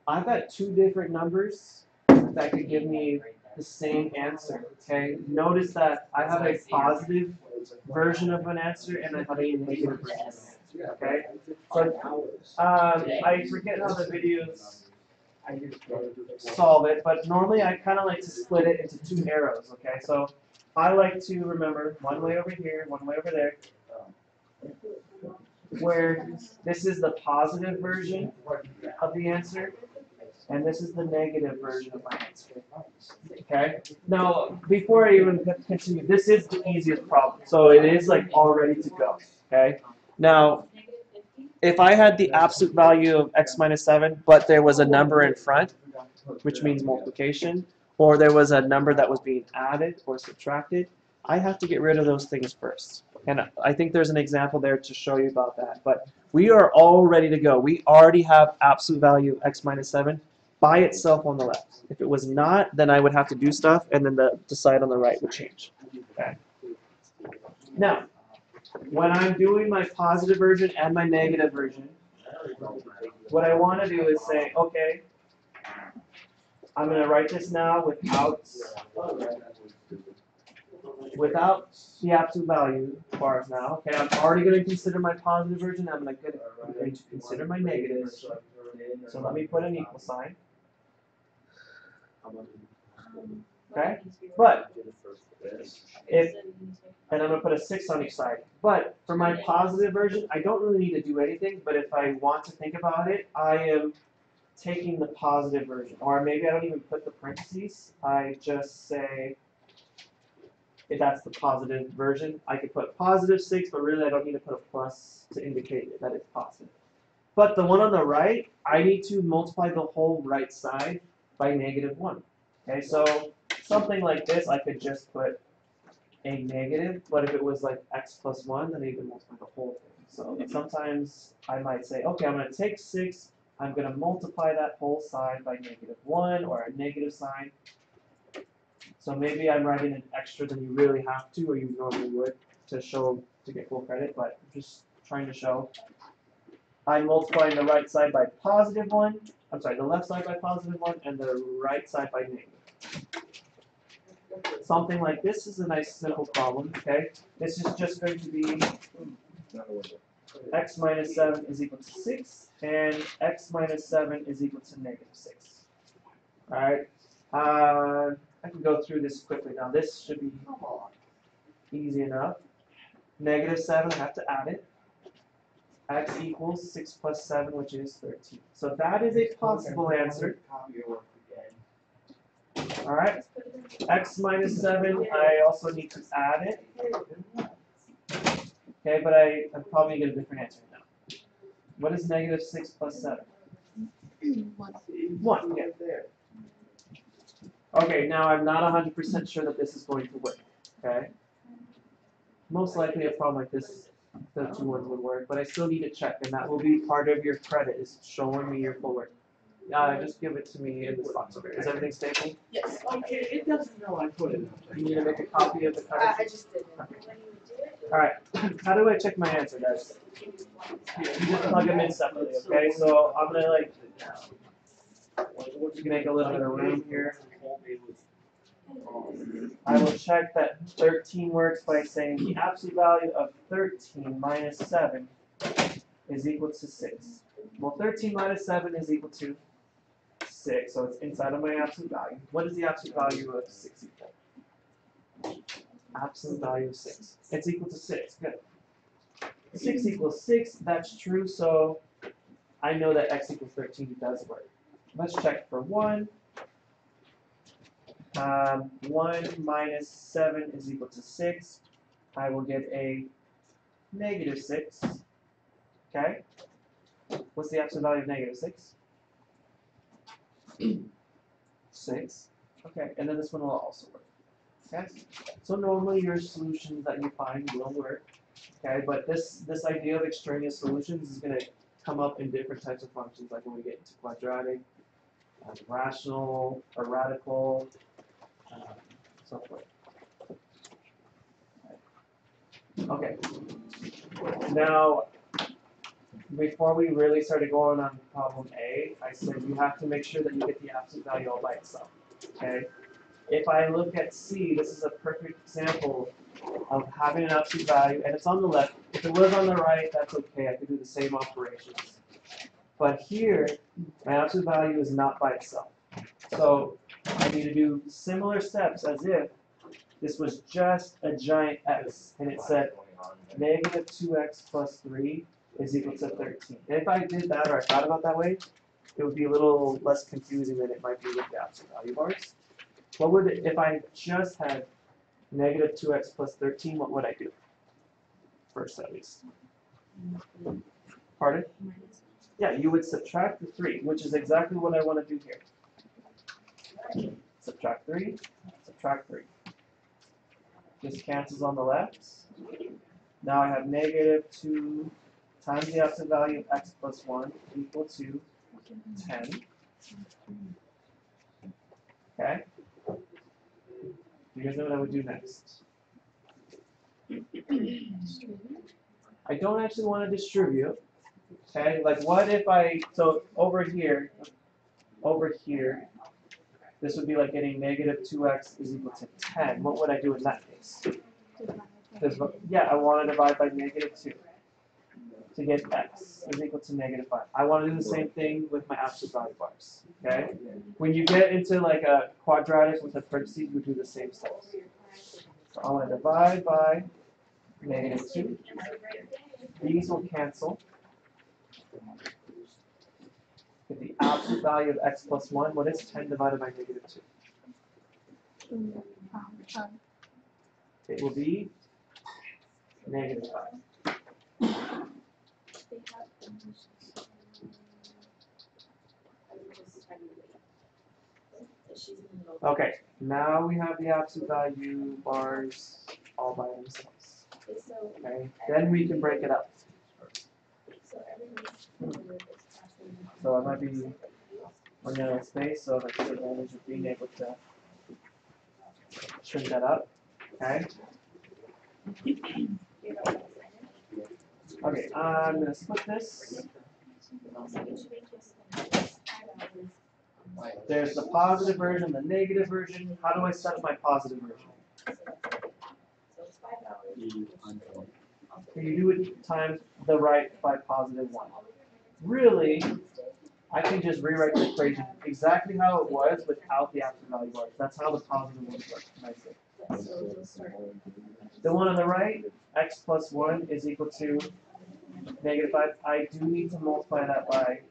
I've got two different numbers that could give me the same answer, okay? Notice that I have a positive version of an answer and I have a negative version of an answer, okay? So, I forget how the videos solve it, but normally I kind of like to split it into two arrows, okay? So, I like to remember one way over here, one way over there, where this is the positive version of the answer, and this is the negative version of my answer. Okay? Now, before I even continue, this is the easiest problem. So it is like all ready to go. Okay? Now, if I had the absolute value of x minus 7, but there was a number in front, which means multiplication, or there was a number that was being added or subtracted, I have to get rid of those things first. And I think there's an example there to show you about that. But we are all ready to go. We already have absolute value x minus 7 by itself on the left. If it was not, then I would have to do stuff, and then the side on the right would change. Okay. Now, when I'm doing my positive version and my negative version, what I want to do is say, okay, I'm going to write this now without the absolute value bars now. Okay, I'm already going to consider my positive version. I'm going to consider my negative. So let me put an equal sign. Okay, but and I'm going to put a 6 on each side. But for my positive version, I don't really need to do anything. But if I want to think about it, I am taking the positive version. Or maybe I don't even put the parentheses. I just say, if that's the positive version, I could put positive 6, but really I don't need to put a plus to indicate that it's positive. But the one on the right, I need to multiply the whole right side by negative 1. Okay, so something like this, I could just put a negative, but if it was like x plus 1, then I need to multiply the whole thing. So sometimes I might say, okay, I'm going to take 6, I'm going to multiply that whole side by negative 1 or a negative sign. So maybe I'm writing an extra than you really have to, or you normally would, to get full credit, but I'm just trying to show. I'm multiplying the right side by positive 1, I'm sorry, the left side by positive 1, and the right side by negative. Something like this is a nice simple problem, okay? This is just going to be x minus 7 is equal to 6, and x minus 7 is equal to negative 6. Alright? I can go through this quickly now. This should be easy enough. Negative 7, I have to add it. X equals 6 plus 7, which is 13. So that is a possible answer. Alright. X minus 7, I also need to add it. Okay, but I'm probably going to get a different answer now. What is negative 6 plus 7? 1, yeah. Okay, now I'm not 100% sure that this is going to work. Okay? Most likely a problem like this, the two ones would work, but I still need to check, and that will be part of your credit, is showing me your full work. Just give it to me in this box over here. Is everything stable? Yes. Okay, it doesn't know I put it up. You need to make a copy of the card. I just did. Alright, how do I check my answer, guys? You just plug them in separately, okay? So I'm gonna like make a little bit of room here. I will check that 13 works by saying the absolute value of 13 minus 7 is equal to 6. Well, 13 minus 7 is equal to 6, so it's inside of my absolute value. What is the absolute value of 6 equal? Absolute value of 6. It's equal to 6. Good. 6 equals 6. That's true, so I know that x equals 13 does work. Let's check for 1. 1 minus 7 is equal to 6. I will get a negative 6. Okay? What's the absolute value of negative 6? 6. Okay, and then this one will also work. Okay? So normally your solutions that you find will work. Okay, but this idea of extraneous solutions is going to come up in different types of functions, like when we get into quadratic, rational, or radical, so forth. Okay. Now, before we really started going on problem A, I said you have to make sure that you get the absolute value all by itself. Okay? If I look at C, this is a perfect example of having an absolute value, and it's on the left. If it was on the right, that's okay. I could do the same operations. But here, my absolute value is not by itself. So I need to do similar steps as if this was just a giant x, and it said negative 2x plus 3 is equal to 13. And if I did that, or I thought about that way, it would be a little less confusing than it might be with the absolute value bars. What would it, if I just had negative 2x plus 13, what would I do? First, at least. Pardon? Yeah, you would subtract the 3, which is exactly what I want to do here. Subtract 3, subtract 3. This cancels on the left. Now I have negative 2 times the absolute value of x plus 1 equal to 10. Okay? You guys know what I would do next? I don't actually want to distribute. Okay? Like what if so over here, this would be like getting negative 2x is equal to 10. What would I do in that case? Yeah, I want to divide by negative 2 to get x is equal to negative 5. I want to do the same thing with my absolute value bars. Okay? When you get into like a quadratic with a parentheses, you do the same steps. So I want to divide by negative 2. These will cancel. Get the absolute value of x plus 1. What is 10 divided by negative 2? It will be negative 5. Okay, now we have the absolute value bars all by themselves. Okay, then we can break it up. So it might be running out of space, so that's the advantage of being able to shrink that up. Okay. Okay, I'm gonna split this. There's the positive version, the negative version. How do I set my positive version? So you do it times the right by positive 1. Really, I can just rewrite the equation exactly how it was without the absolute value bars. That's how the positive ones work. The one on the right, x plus 1 is equal to negative 5. I do need to multiply that by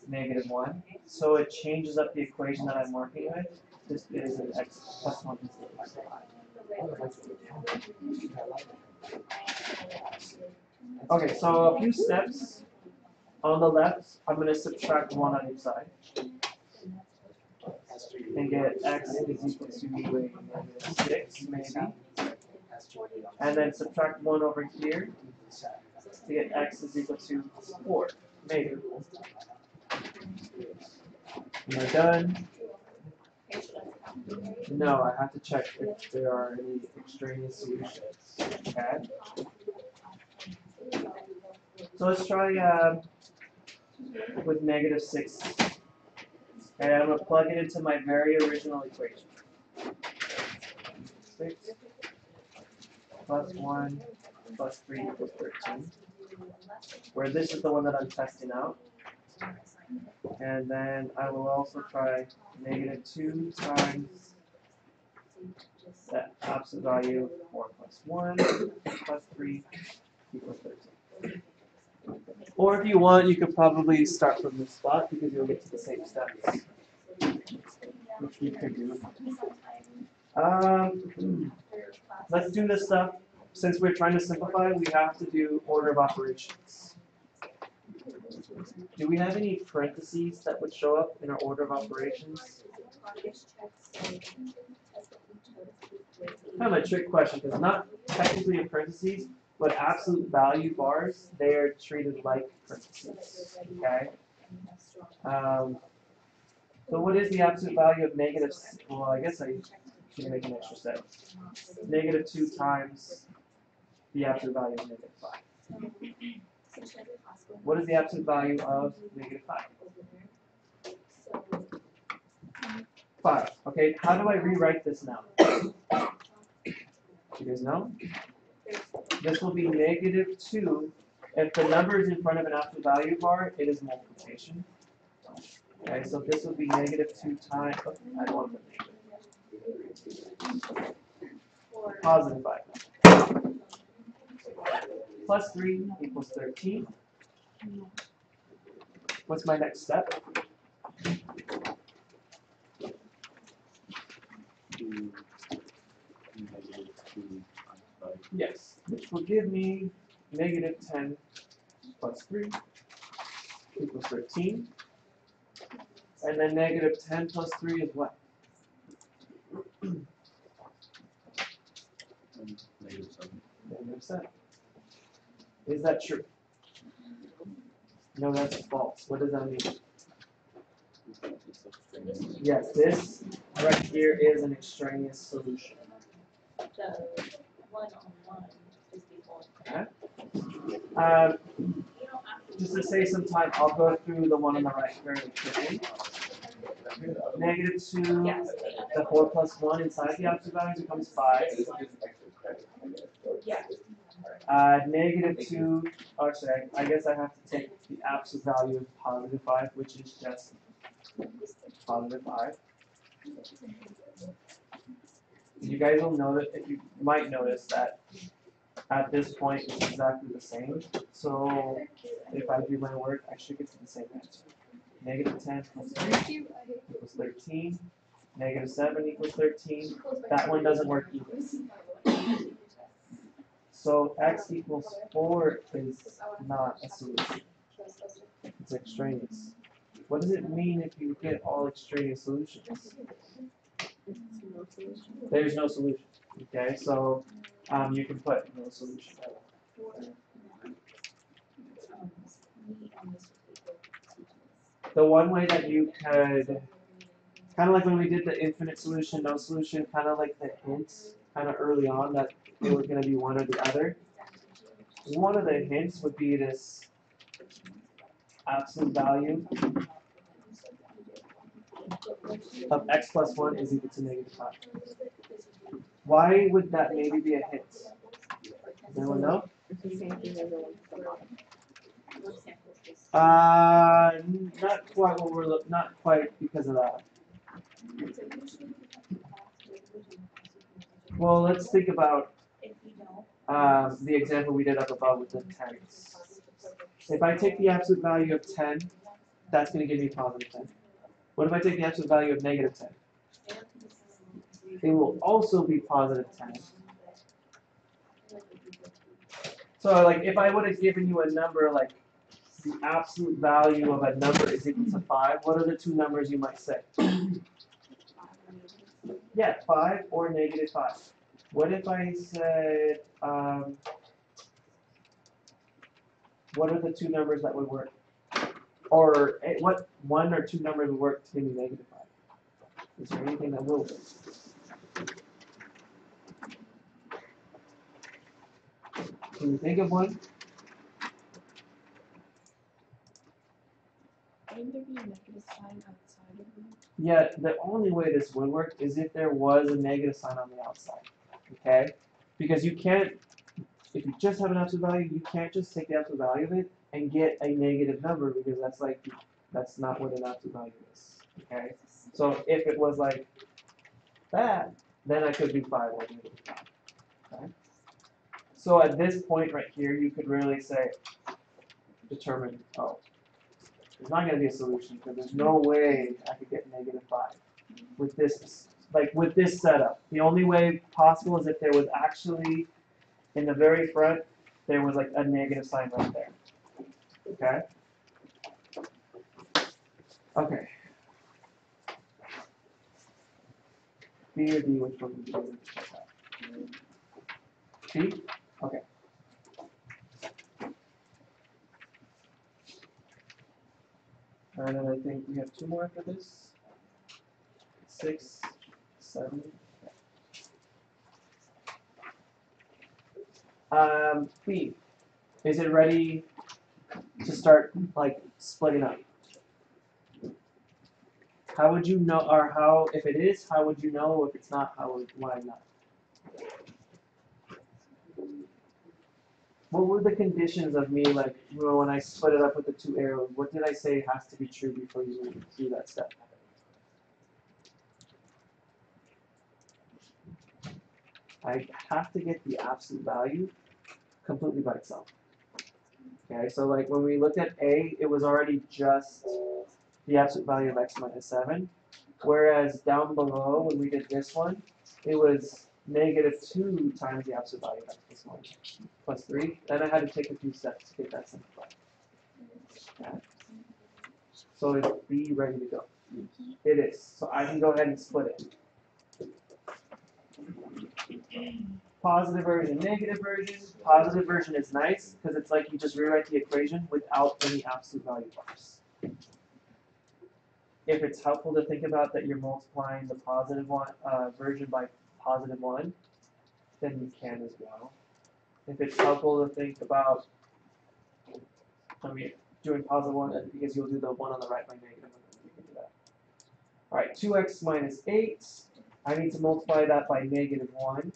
negative 1. So it changes up the equation that I'm working with. This is an x plus 1 is equal to 5. Okay, so a few steps. On the left, I'm going to subtract 1 on each side. And get x is equal to negative 6, maybe. And then subtract 1 over here to get x is equal to 4, maybe. Am I done? No, I have to check if there are any extraneous solutions. Okay. So let's try with -6. Okay, I'm going to plug it into my very original equation. 6 plus 1 plus 3 equals 13. Where this is the one that I'm testing out. And then I will also try -2 times that absolute value 4 plus 1 plus 3 equals 13. Or if you want, you could probably start from this spot because you'll get to the same steps, which we could do. Let's do this stuff. Since we're trying to simplify, we have to do order of operations. Do we have any parentheses that would show up in our order of operations? Kind of a trick question because not technically in parentheses, but absolute value bars, they are treated like parentheses. Okay. So what is the absolute value of negative? Well, I guess I should make an extra step. -2 times the absolute value of -5. What is the absolute value of -5? 5. Okay, how do I rewrite this now? You guys know? This will be -2. If the number is in front of an absolute value bar, it is multiplication. Okay, so this would be -2 times, oh, I don't want to put negative. +5. Plus 3 equals 13. What's my next step? Yes, which will give me -10 plus 3 equals 13. And then -10 plus 3 is what? -7. Is that true? No, that's false. What does that mean? Yes, this right here is an extraneous solution. Okay. Just to save some time, I'll go through the one on the right very quickly. -2, the 4 plus 1 inside the absolute value becomes 5. -2, actually, I guess I have to take the absolute value of +5, which is just +5. You guys will notice, you might notice that at this point it's exactly the same. So if I do my work, I should get to the same answer. -10 plus 3 equals 13. -7 equals 13. That one doesn't work either. So x equals 4 is not a solution. It's extraneous. What does it mean if you get all extraneous solutions? There's no solution. Okay, so you can put no solution. The one way that you could, kind of like when we did the infinite solution, no solution, kind of like the hints, kind of early on that it was going to be one or the other. One of the hints would be this absolute value of x plus 1 is equal to -5. Why would that maybe be a hint? Does anyone know? Not quite what we're not quite because of that. Well, let's think about the example we did up above with the tens. If I take the absolute value of 10, that's going to give me +10. What if I take the absolute value of -10? It will also be +10. So, like, if I would have given you a number like the absolute value of a number is equal to 5, what are the two numbers you might say? Yeah, 5 or -5. What if I said, what are the two numbers that would work? Or what one or two numbers would work to give me negative 5? Is there anything that will work? Can you think of one? Wouldn't there be a negative sign outside of them? Yeah, the only way this would work is if there was a negative sign on the outside. Okay? Because you can't, if you just have an absolute value, you can't just take the absolute value of it and get a negative number because that's not what an absolute value is. Okay? So if it was like that, then I could do 5 or negative 5. Okay? So at this point right here, you could really say, determine, oh, there's not going to be a solution because there's no way I could get negative 5 with this, like with this setup. The only way possible is if there was actually, in the very front, there was like a negative sign right there. Okay? Okay. B or D, which one would you do? B? Okay. And then I think we have 2 more after this. 6, 7. B. Is it ready to start like splitting up? How would you know, or how, if it is, how would you know? If it's not, why not? What were the conditions of me, like, when I split it up with the 2 arrows? What did I say has to be true before you move through that step? I have to get the absolute value completely by itself. Okay, so like when we looked at A, it was already just the absolute value of x minus 7. Whereas down below, when we did this one, it was negative 2 times the absolute value of x plus 1 plus 3. Then I had to take a few steps to get that simplified. Okay. So is B ready to go? It is. So I can go ahead and split it. Positive version, negative version. Positive version is nice because it's like you just rewrite the equation without any absolute value bars. If it's helpful to think about that you're multiplying the positive version by positive 1, then you can as well. If it's helpful to think about, doing positive 1 because you'll do the 1 on the right by negative 1, you can do that. All right, 2x minus 8. I need to multiply that by negative 1.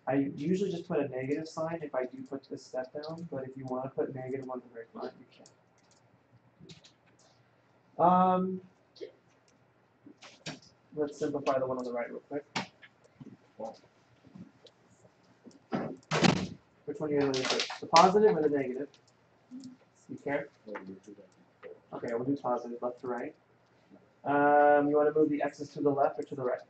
I usually just put a negative sign if I do put this step down, but if you want to put negative on the very front, you can. Let's simplify the one on the right real quick. Which one are you going to do first? The positive or the negative? You care? Okay, we'll do positive, left to right. You want to move the x's to the left or to the right?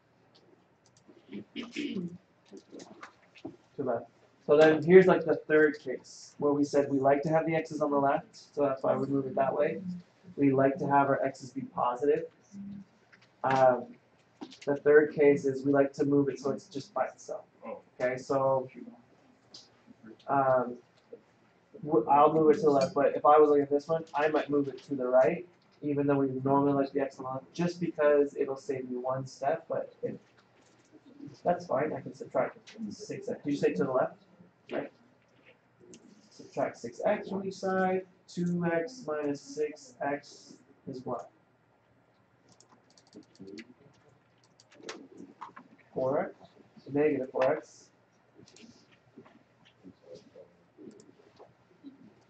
To left. So then here's like the third case where we said we like to have the x's on the left, so that's why we move it that way. We like to have our x's be positive. The third case is we like to move it so it's just by itself. Okay, so I'll move it to the left, but if I was looking at this one, I might move it to the right, even though we normally like the x on the left, just because it'll save me 1 step, but that's fine, I can subtract 6x. Did you say to the left? Right. Subtract 6x from each side. 2x minus 6x is what? 4x. So negative 4x.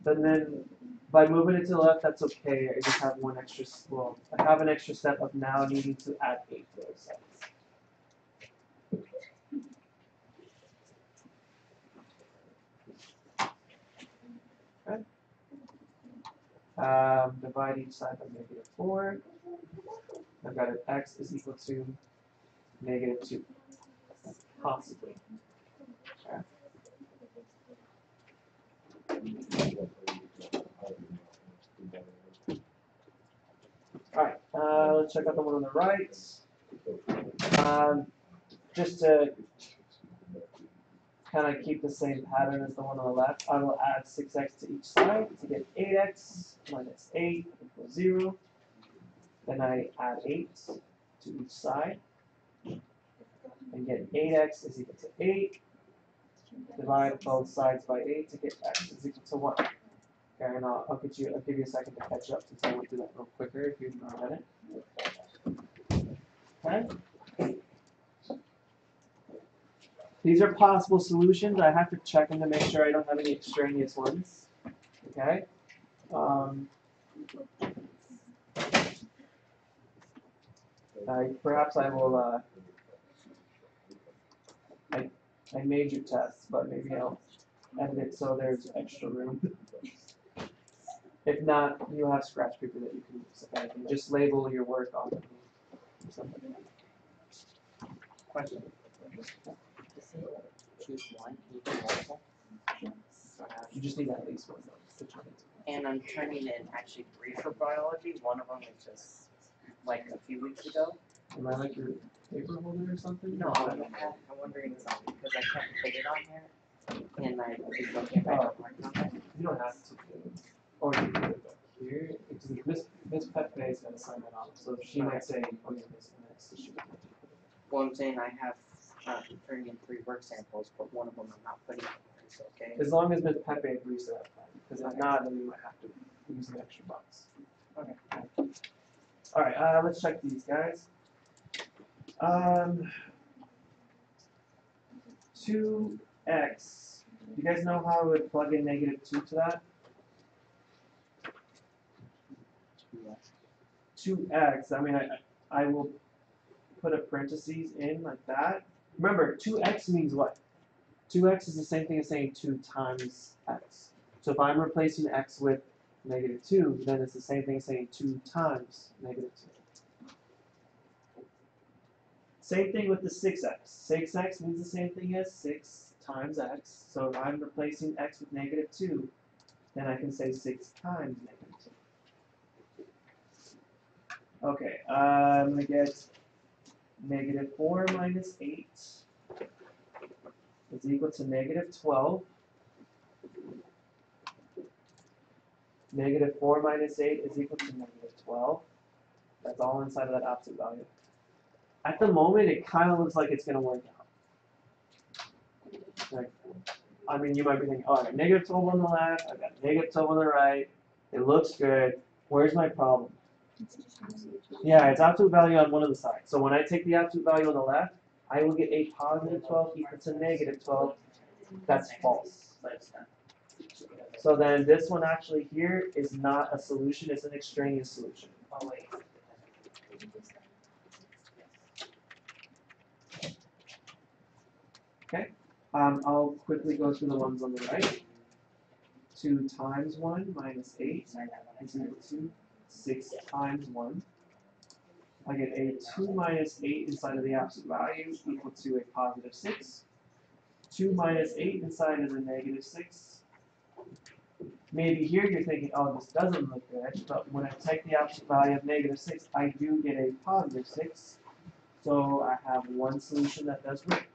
And then by moving it to the left, that's okay. I just have one extra, well, I have an extra step of now needing to add 8 to those sides. Okay. Divide each side by negative 4. I've got an x is equal to negative 2. Possibly. Okay. Alright, let's check out the one on the right. Just to kind of keep the same pattern as the one on the left. I will add 6x to each side to get 8x minus 8 equals 0. Then I add 8 to each side and get 8x is equal to 8. Divide both sides by 8 to get x is equal to 1. Okay, and I'll give you a second to catch up since I went through that real quicker if you've not done it. Okay. These are possible solutions. I have to check them to make sure I don't have any extraneous ones. Okay. Perhaps I will. I made your tests, but maybe I'll edit it so there's extra room. If not, you have scratch paper that you can use. Okay? And just label your work on it. Question. Choose one, can you do multiple? You just need at least one. And I'm turning in actually 3 for biology. One of them is just like a few weeks ago. Am I like your paper holder or something? No, I'm wondering something because I can't fit it on here. And I just don't get back on it. You don't have to. Or you can put it back here. Because Miss Pepe is going to sign that off. So she might say, oh yeah, this and this. So she would have to put it back. Well, I'm saying I have turning in 3 work samples, but one of them I'm not putting on there. It's okay. As long as Miss Pepe agrees to that plan. Because if not, then you might have to use an extra box. Okay. Alright, let's check these guys. 2x. You guys know how I would plug in -2 to that? 2x, I mean, I will put a parentheses in like that. Remember, 2x means what? 2x is the same thing as saying 2 times x. So if I'm replacing x with -2, then it's the same thing as saying 2 times -2. Same thing with the 6x. 6x means the same thing as 6 times x. So if I'm replacing x with -2, then I can say 6 times -2. Okay, I'm going to get -4 minus 8 is equal to -12. -4 minus 8 is equal to -12. That's all inside of that absolute value. At the moment, it kind of looks like it's going to work out. Like, I mean, you might be thinking, oh, I got -12 on the left, I got -12 on the right. It looks good. Where's my problem? Yeah, it's absolute value on one of the sides. So when I take the absolute value on the left, I will get a +12 equal to -12. That's false. So then this one actually here is not a solution, it's an extraneous solution. Oh, wait. Okay, I'll quickly go through the ones on the right. 2 times 1 minus 8 is equal to 6 times 1. I get a 2 minus 8 inside of the absolute value equal to a +6. 2 minus 8 inside is a -6. Maybe here you're thinking, oh, this doesn't look good, but when I take the absolute value of -6, I do get a +6. So I have one solution that does work.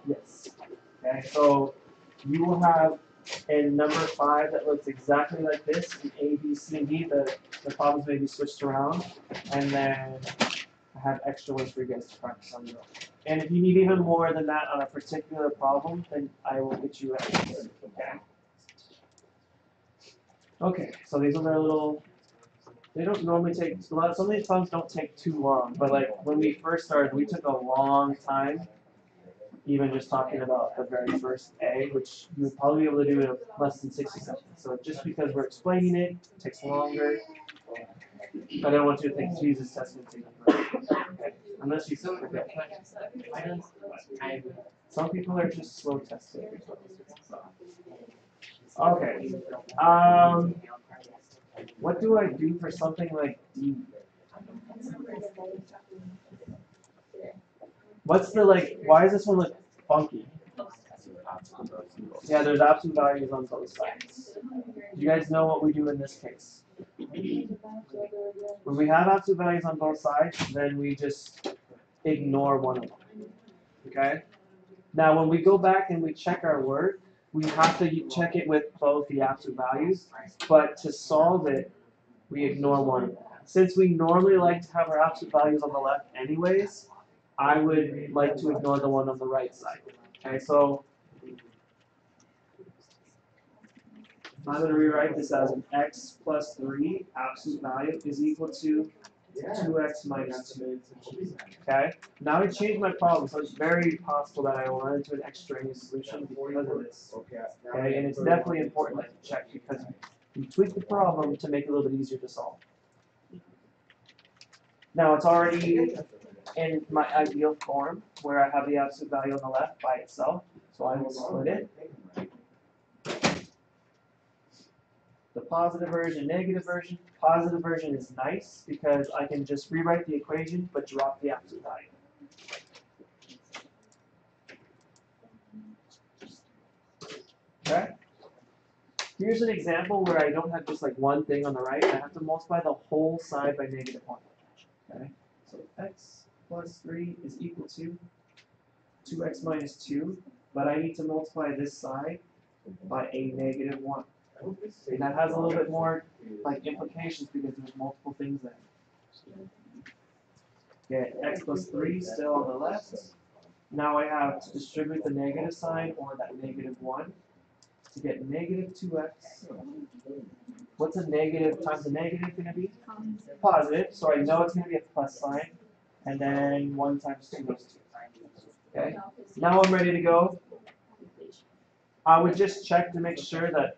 Yes. Okay, so you will have a number 5 that looks exactly like this in A, B, C, and D. The problems may be switched around, and then I have extra ones for you guys to practice on your own. And if you need even more than that on a particular problem, then I will get you extra. Okay. Okay, so these are a little. They don't normally take a lot. Some of these problems don't take too long, but like when we first started, we took a long time. Even just talking about the very first A, which you would probably be able to do in less than 60 seconds. So just because we're explaining it, it takes longer. I don't want you to think, Jesus, that's going to take forever. Okay. Unless you forget. Some people are just slow testing. Okay. What do I do for something like D? What's the, like, why does this one look funky? Yeah, there's absolute values on both sides. Do you guys know what we do in this case? When we have absolute values on both sides, then we just ignore one of them. Okay? Now, when we go back and we check our work, we have to check it with both the absolute values, but to solve it, we ignore one. Since we normally like to have our absolute values on the left anyways, I would like to ignore the one on the right side. Okay, so I'm going to rewrite this as an x plus 3 absolute value is equal to 2x minus 2. Okay? Now I changed my problem, so it's very possible that I will run into an extraneous solution because of this. Okay? And it's definitely important that you check because you tweak the problem to make it a little bit easier to solve. Now it's already in my ideal form where I have the absolute value on the left by itself, so I will split it. The positive version, negative version. Positive version is nice because I can just rewrite the equation but drop the absolute value. Okay? Here's an example where I don't have just like one thing on the right. I have to multiply the whole side by negative 1. Okay? So x plus 3 is equal to 2x minus 2, but I need to multiply this side by a negative 1. And that has a little bit more like implications because there's multiple things there. Okay, x plus 3 still on the left. Now I have to distribute the negative sign or that negative 1 to get negative 2x. What's a negative times a negative going to be? Positive, so I know it's going to be a plus sign. And then 1 times 2 is 2. Okay, now I'm ready to go. I would just check to make sure that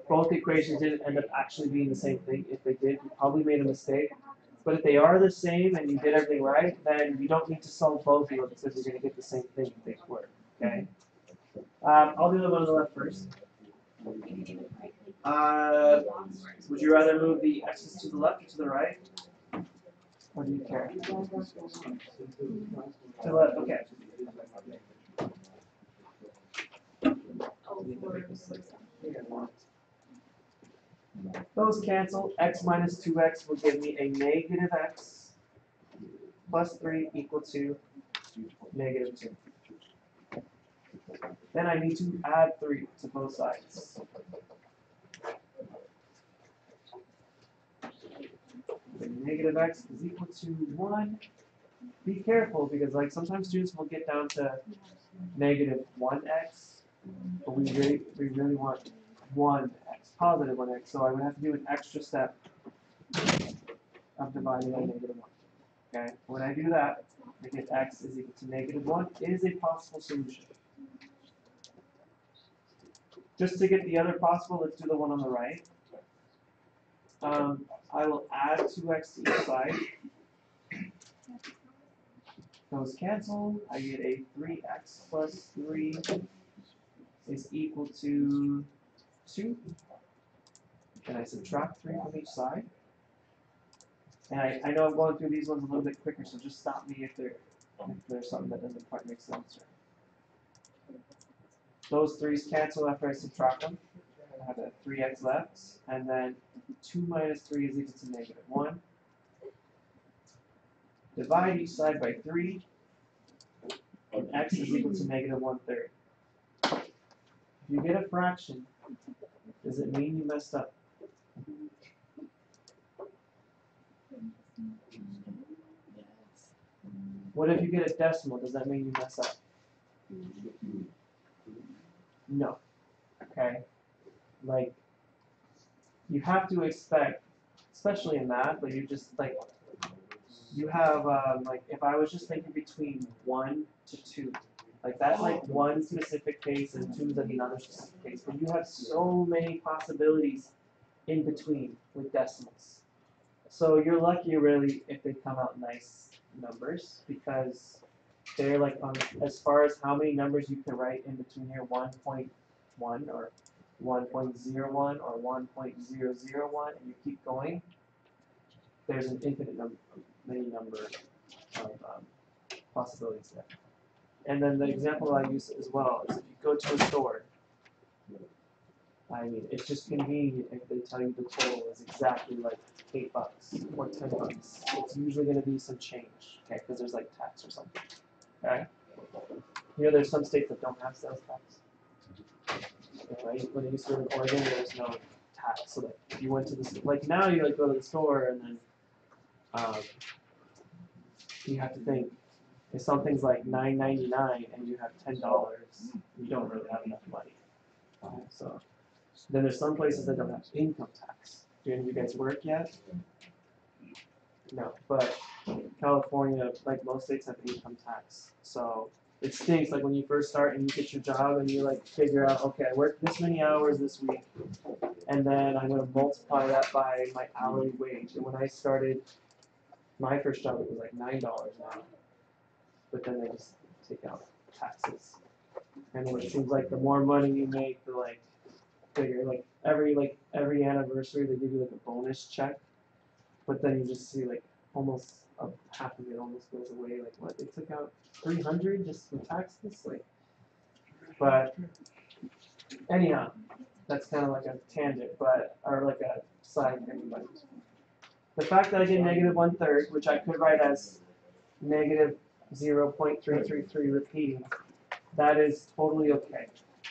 both equations didn't end up actually being the same thing. If they did, you probably made a mistake. But if they are the same and you did everything right, then you don't need to solve both of them because you're going to get the same thing if they work. Okay? I'll do the one on the left first. Would you rather move the x's to the left or to the right? Or do you care? To the left, okay. Those cancel. X minus 2x will give me a negative x plus 3 equal to negative 2. Then I need to add 3 to both sides. The negative x is equal to 1. Be careful because like sometimes students will get down to negative 1x, but we really want 1x, positive 1x, so I would have to do an extra step of dividing by negative 1. Okay, when I do that, I get x is equal to negative 1 is a possible solution. Just to get the other possible, let's do the one on the right. I will add 2x to each side. Those cancel. I get a 3x plus 3 is equal to 2. And I subtract 3 from each side. And I know I'm going through these ones a little bit quicker, so just stop me if there's something that doesn't quite make sense. Those 3's cancel after I subtract them. I have a 3x left, and then 2 minus 3 is equal to negative 1. Divide each side by 3, and x is equal to negative 1/3. If you get a fraction, does it mean you messed up? What if you get a decimal? Does that mean you mess up? No. Okay? Like, you have to expect, especially in math, like you just, like, you have, like, if I was just thinking between 1 to 2, like, that's like one specific case and 2 is like another specific case. But you have so many possibilities in between with decimals. So you're lucky, really, if they come out nice numbers because they're like as far as how many numbers you can write in between here, 1.1 or 1.01 or 1.001, and you keep going. There's an infinite number, many number of possibilities there. And then the example I use as well is if you go to a store, I mean, it's just convenient if they tell you the total is exactly like $8 or $10. It's usually going to be some change, okay, because there's like tax or something, okay? You know, there's some states that don't have sales tax. Right? When I used to live in Oregon, there was no tax, so that if you went to the like now you like go to the store and then you have to think if something's like $9.99 and you have $10, you don't really have enough money. So then there's some places that don't have income tax. Do any of you guys work yet? No, but California, like most states, have income tax. So it stinks like when you first start and you get your job and you like figure out, okay, I worked this many hours this week, and then I'm gonna multiply that by my hourly wage. And when I started my first job, it was like $9 an hour. But then they just take out taxes. And then it seems like the more money you make, the like bigger. Like every anniversary, they give you like a bonus check. But then you just see like almost half of it almost goes away. Like what they took out 300 just for taxes. Like, but anyhow, that's kind of like a tangent, but or like a side anybody. The fact that I did negative 1/3, which I could write as negative 0.333 repeating, that is totally okay.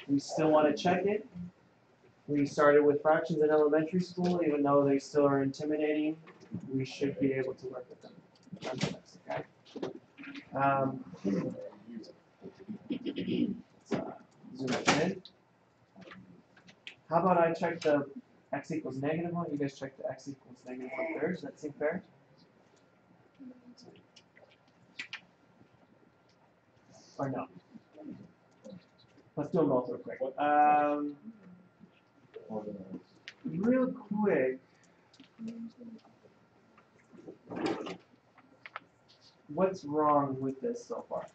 We still want to check it. We started with fractions in elementary school, even though they still are intimidating. We should be able to work with them. Nonetheless, okay? Zoom it in. How about I check the x equals -1? You guys check the x equals negative 1/3. Does that seem fair? Or no? Let's do them both real quick. Real quick. What's wrong with this so far?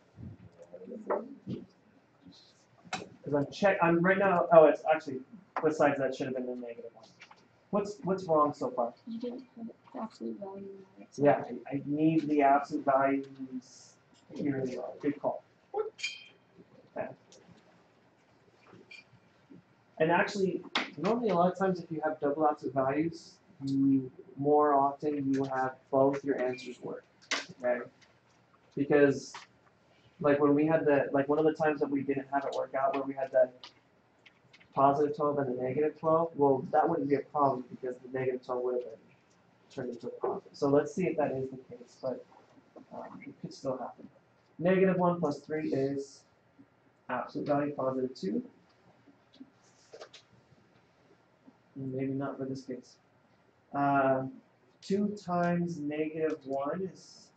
Because I'm right now. Oh, it's actually besides that should have been the -1. What's wrong so far? You didn't put the absolute value in it. Yeah, I need the absolute values. Here they are. Good call. Okay. And actually, normally a lot of times if you have double absolute values, more often you have both your answers work. Okay. Because like when we had one of the times that we didn't have it work out where we had the positive 12 and the negative 12, well, that wouldn't be a problem because the negative 12 would have been turned into a positive. So let's see if that is the case, but it could still happen. -1 plus 3 is absolute value positive 2. Maybe not for this case. 2 times -1 is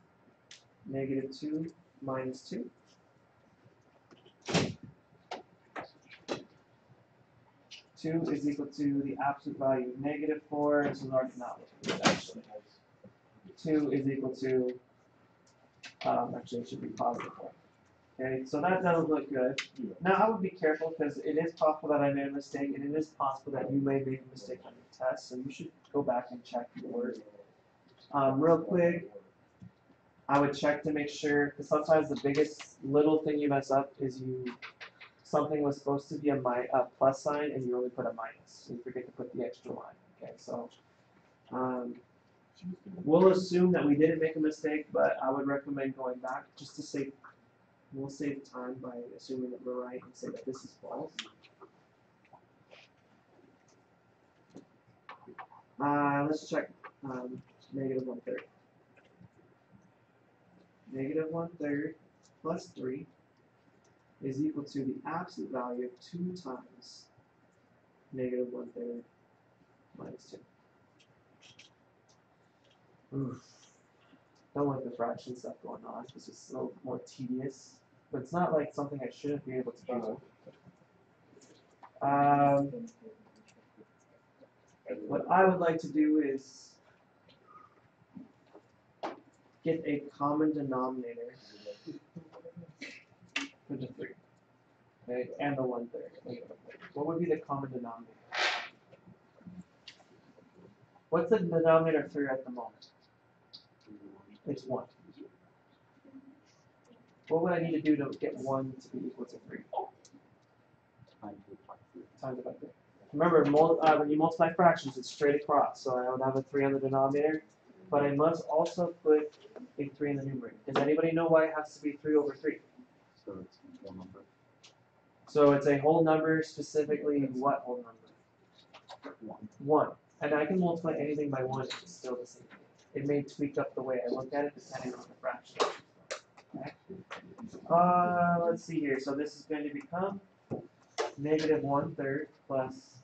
-2 minus 2. 2 is equal to the absolute value of -4, this is already not looking good actually. 2 is equal to, actually it should be positive 4. Okay, so that doesn't look good. Now I would be careful because it is possible that I made a mistake and it is possible that you may make a mistake on your test, so you should go back and check your work. Real quick, I would check to make sure, because sometimes the biggest little thing you mess up is something was supposed to be a plus sign and you only put a minus. So you forget to put the extra line. Okay, so we'll assume that we didn't make a mistake, but I would recommend going back just to save. We'll save time by assuming that we're right and say that this is false. Let's check negative 1/3. Negative 1/3 plus 3 is equal to the absolute value of 2 times negative 1/3 minus 2. Oof. Don't like the fraction stuff going on. It's just so more tedious. But it's not like something I shouldn't be able to do. What I would like to do is get a common denominator for the 3. Okay, and the 1/3. What would be the common denominator? What's the denominator of 3 at the moment? It's 1. what would I need to do to get 1 to be equal to 3? Times it by 3. Remember, when you multiply fractions, it's straight across, so I would have a 3 on the denominator, but I must also put a 3 in the numerator. Does anybody know why it has to be 3 over 3? So it's one number. So it's a whole number, specifically what whole number? 1. And I can multiply anything by 1, it's still the same. It may tweak up the way I look at it depending on the fraction. Okay. Let's see here. So this is going to become negative 1/3 plus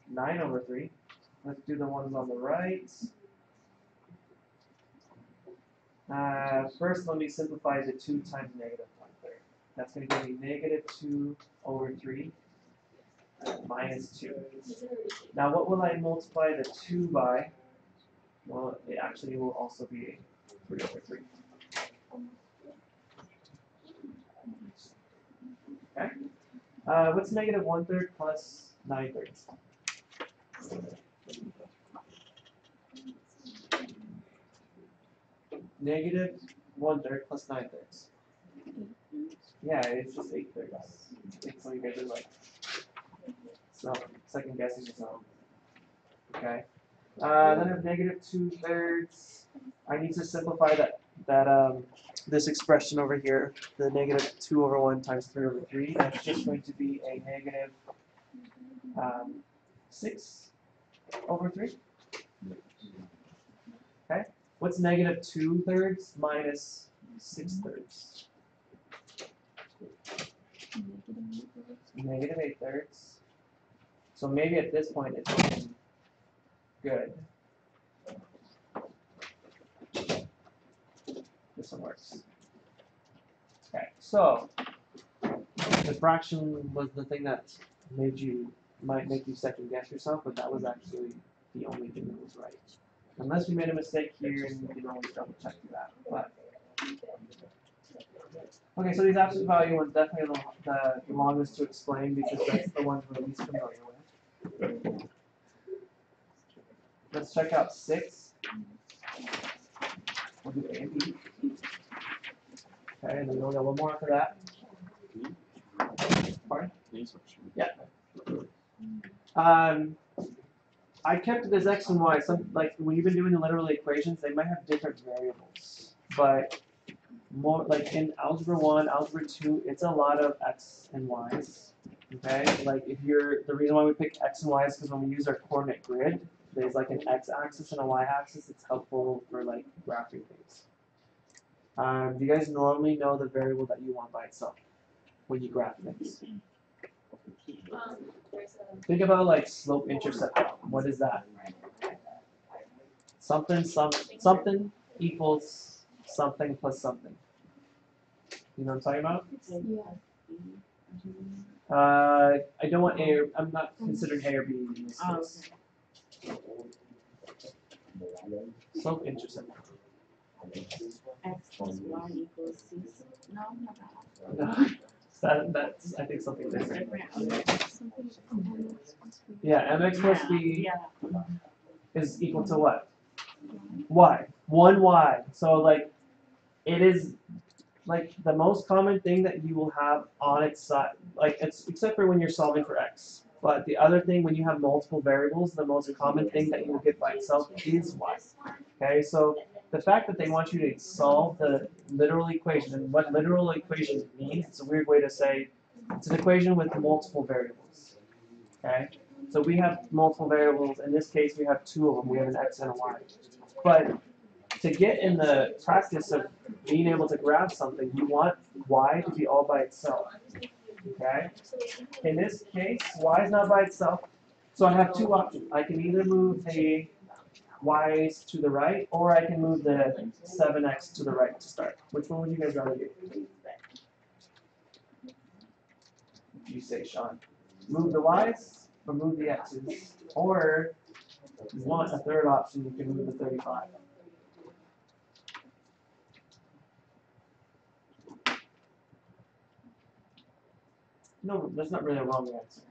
9 over 3. Let's do the ones on the right. First, let me simplify the 2 times negative 1/3. That's going to give me negative 2 over 3 minus 2. Now, what will I multiply the 2 by? Well, it actually will also be 3 over 3. Okay. What's negative 1/3 plus 9/3? Negative 1/3 plus 9/3. Yeah, it's just 8/3. It's so you guys are like, so second guessing yourself. Okay. Then I have negative 2/3. I need to simplify this expression over here, the negative 2 over 1 times 3 over 3. That's just going to be a negative 6 over 3. Okay. What's negative 2/3 minus 6/3? Negative 8/3. So maybe at this point it's looking good. This one works. Okay, so the fraction was the thing that might make you second guess yourself, but that was actually the only thing that was right. Unless you made a mistake here, and you can always double check that. But okay, so these absolute value ones definitely the longest to explain because that's the ones we're least familiar with. Let's check out 6. We'll do A and B. Okay, and then we'll get one more after that. Pardon? Yeah. I kept it as x and y. Like when you've been doing the literal equations, they might have different variables, but more like in algebra 1, algebra 2, it's a lot of x and y's. Okay, like the reason why we picked x and y is because when we use our coordinate grid, there's like an x-axis and a y-axis. It's helpful for like graphing things. Do you guys normally know the variable that you want by itself when you graph things? Think about like slope-intercept. What is that? Something equals something plus something. You know what I'm talking about? Yeah. I don't want A or I'm not considering A or B in this case. Slope-intercept. X plus y equals 6. No, not No, that's I think something different. Something Yeah, mx plus b Yeah. is equal to what? Y. 1y. So like it is like the most common thing that you will have on its side, like it's except for when you're solving for x. But the other thing, when you have multiple variables, the most common thing that you will get by itself is y. Okay, so the fact that they want you to solve the literal equation, and what literal equation means, it's a weird way to say it's an equation with multiple variables. Okay, so we have multiple variables. In this case, we have 2 of them. We have an x and a y. But to get in the practice of being able to graph something, you want y to be all by itself. Okay? In this case, y is not by itself, so I have 2 options. I can either move the y's to the right, or I can move the 7x to the right to start. Which one would you guys rather do? You say, Sean. Move the y's or move the x's? Or if you want a third option, you can move the 35. No, that's not really a wrong answer.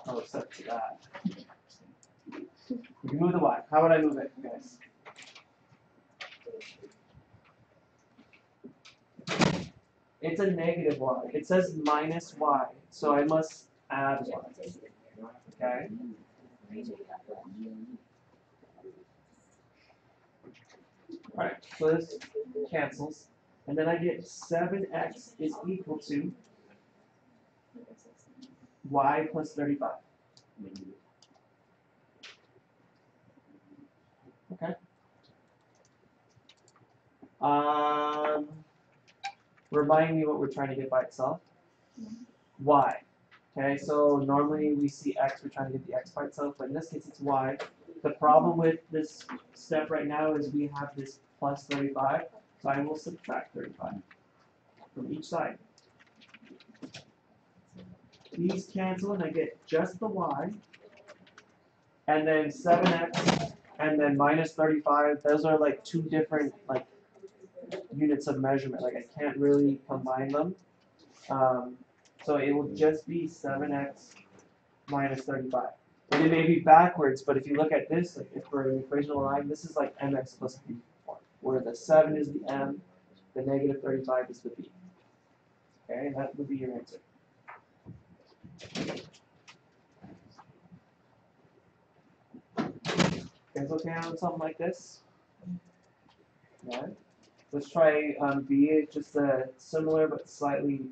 Oh, except to that. You can move the y. How would I move it, guys? It's a negative y. It says minus y, so I must add y. Okay? Alright, so this cancels. And then I get 7x is equal to y plus 35. Okay? Remind me what we're trying to get by itself. Y. Okay, so normally we see x, we're trying to get the x by itself, but in this case it's y. The problem with this step right now is we have this plus 35, so I will subtract 35 from each side. These cancel and I get just the y, and then 7x, and then minus 35, those are like two different like units of measurement, like I can't really combine them. So it will just be 7x minus 35. And it may be backwards, but if you look at this, like if we're in equational line, this is like mx plus b form, where the 7 is the m, the negative 35 is the b. Okay, that would be your answer. Guys okay on something like this? Yeah. Let's try b. It's just a similar but slightly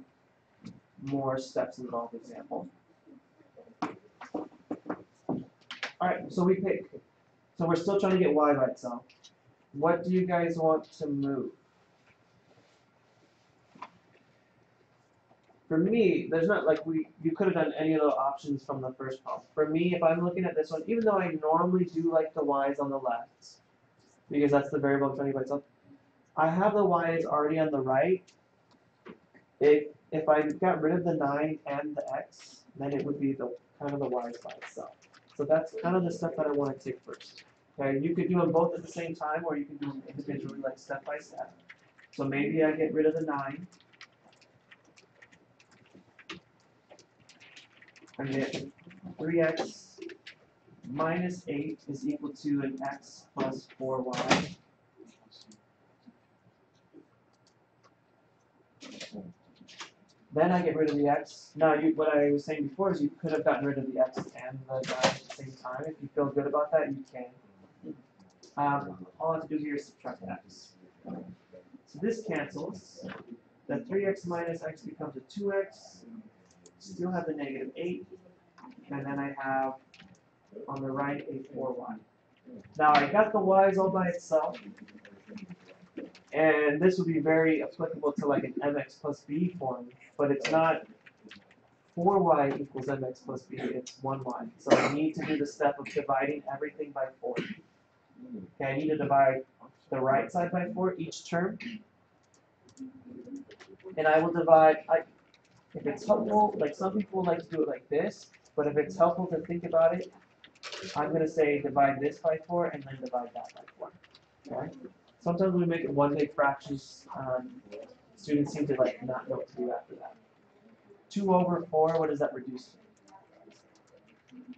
more steps involved example. Alright, so we pick. So we're still trying to get y by itself. What do you guys want to move? For me, there's not like you could have done any of the options from the first problem. For me, if I'm looking at this one, even though I normally do like the y's on the left, because that's the variable I'm trying to get by itself, I have the y's already on the right. If I got rid of the 9 and the x, then it would be the kind of the y's by itself. So that's kind of the step that I want to take first. Okay, you could do them both at the same time, or you can do them individually, like step by step. So maybe I get rid of the 9. And get 3x minus 8 is equal to an x plus 4y. Then I get rid of the x. Now, what I was saying before is you could have gotten rid of the x and the y at the same time. If you feel good about that, you can. All I have to do here is subtract x. So this cancels. The 3x minus x becomes a 2x. Still have the negative 8. And then I have, on the right, a 4y. Now, I got the y's all by itself. And this would be very applicable to like an mx plus b form, but it's not 4y equals mx plus b, it's 1y. So I need to do the step of dividing everything by 4. Okay, I need to divide the right side by 4, each term. And I will divide, if it's helpful, like some people like to do it like this, but if it's helpful to think about it, I'm going to say divide this by 4 and then divide that by 4. Okay? Sometimes we make it one big fractions. Students seem to like not know what to do after that. 2 over 4, what does that reduce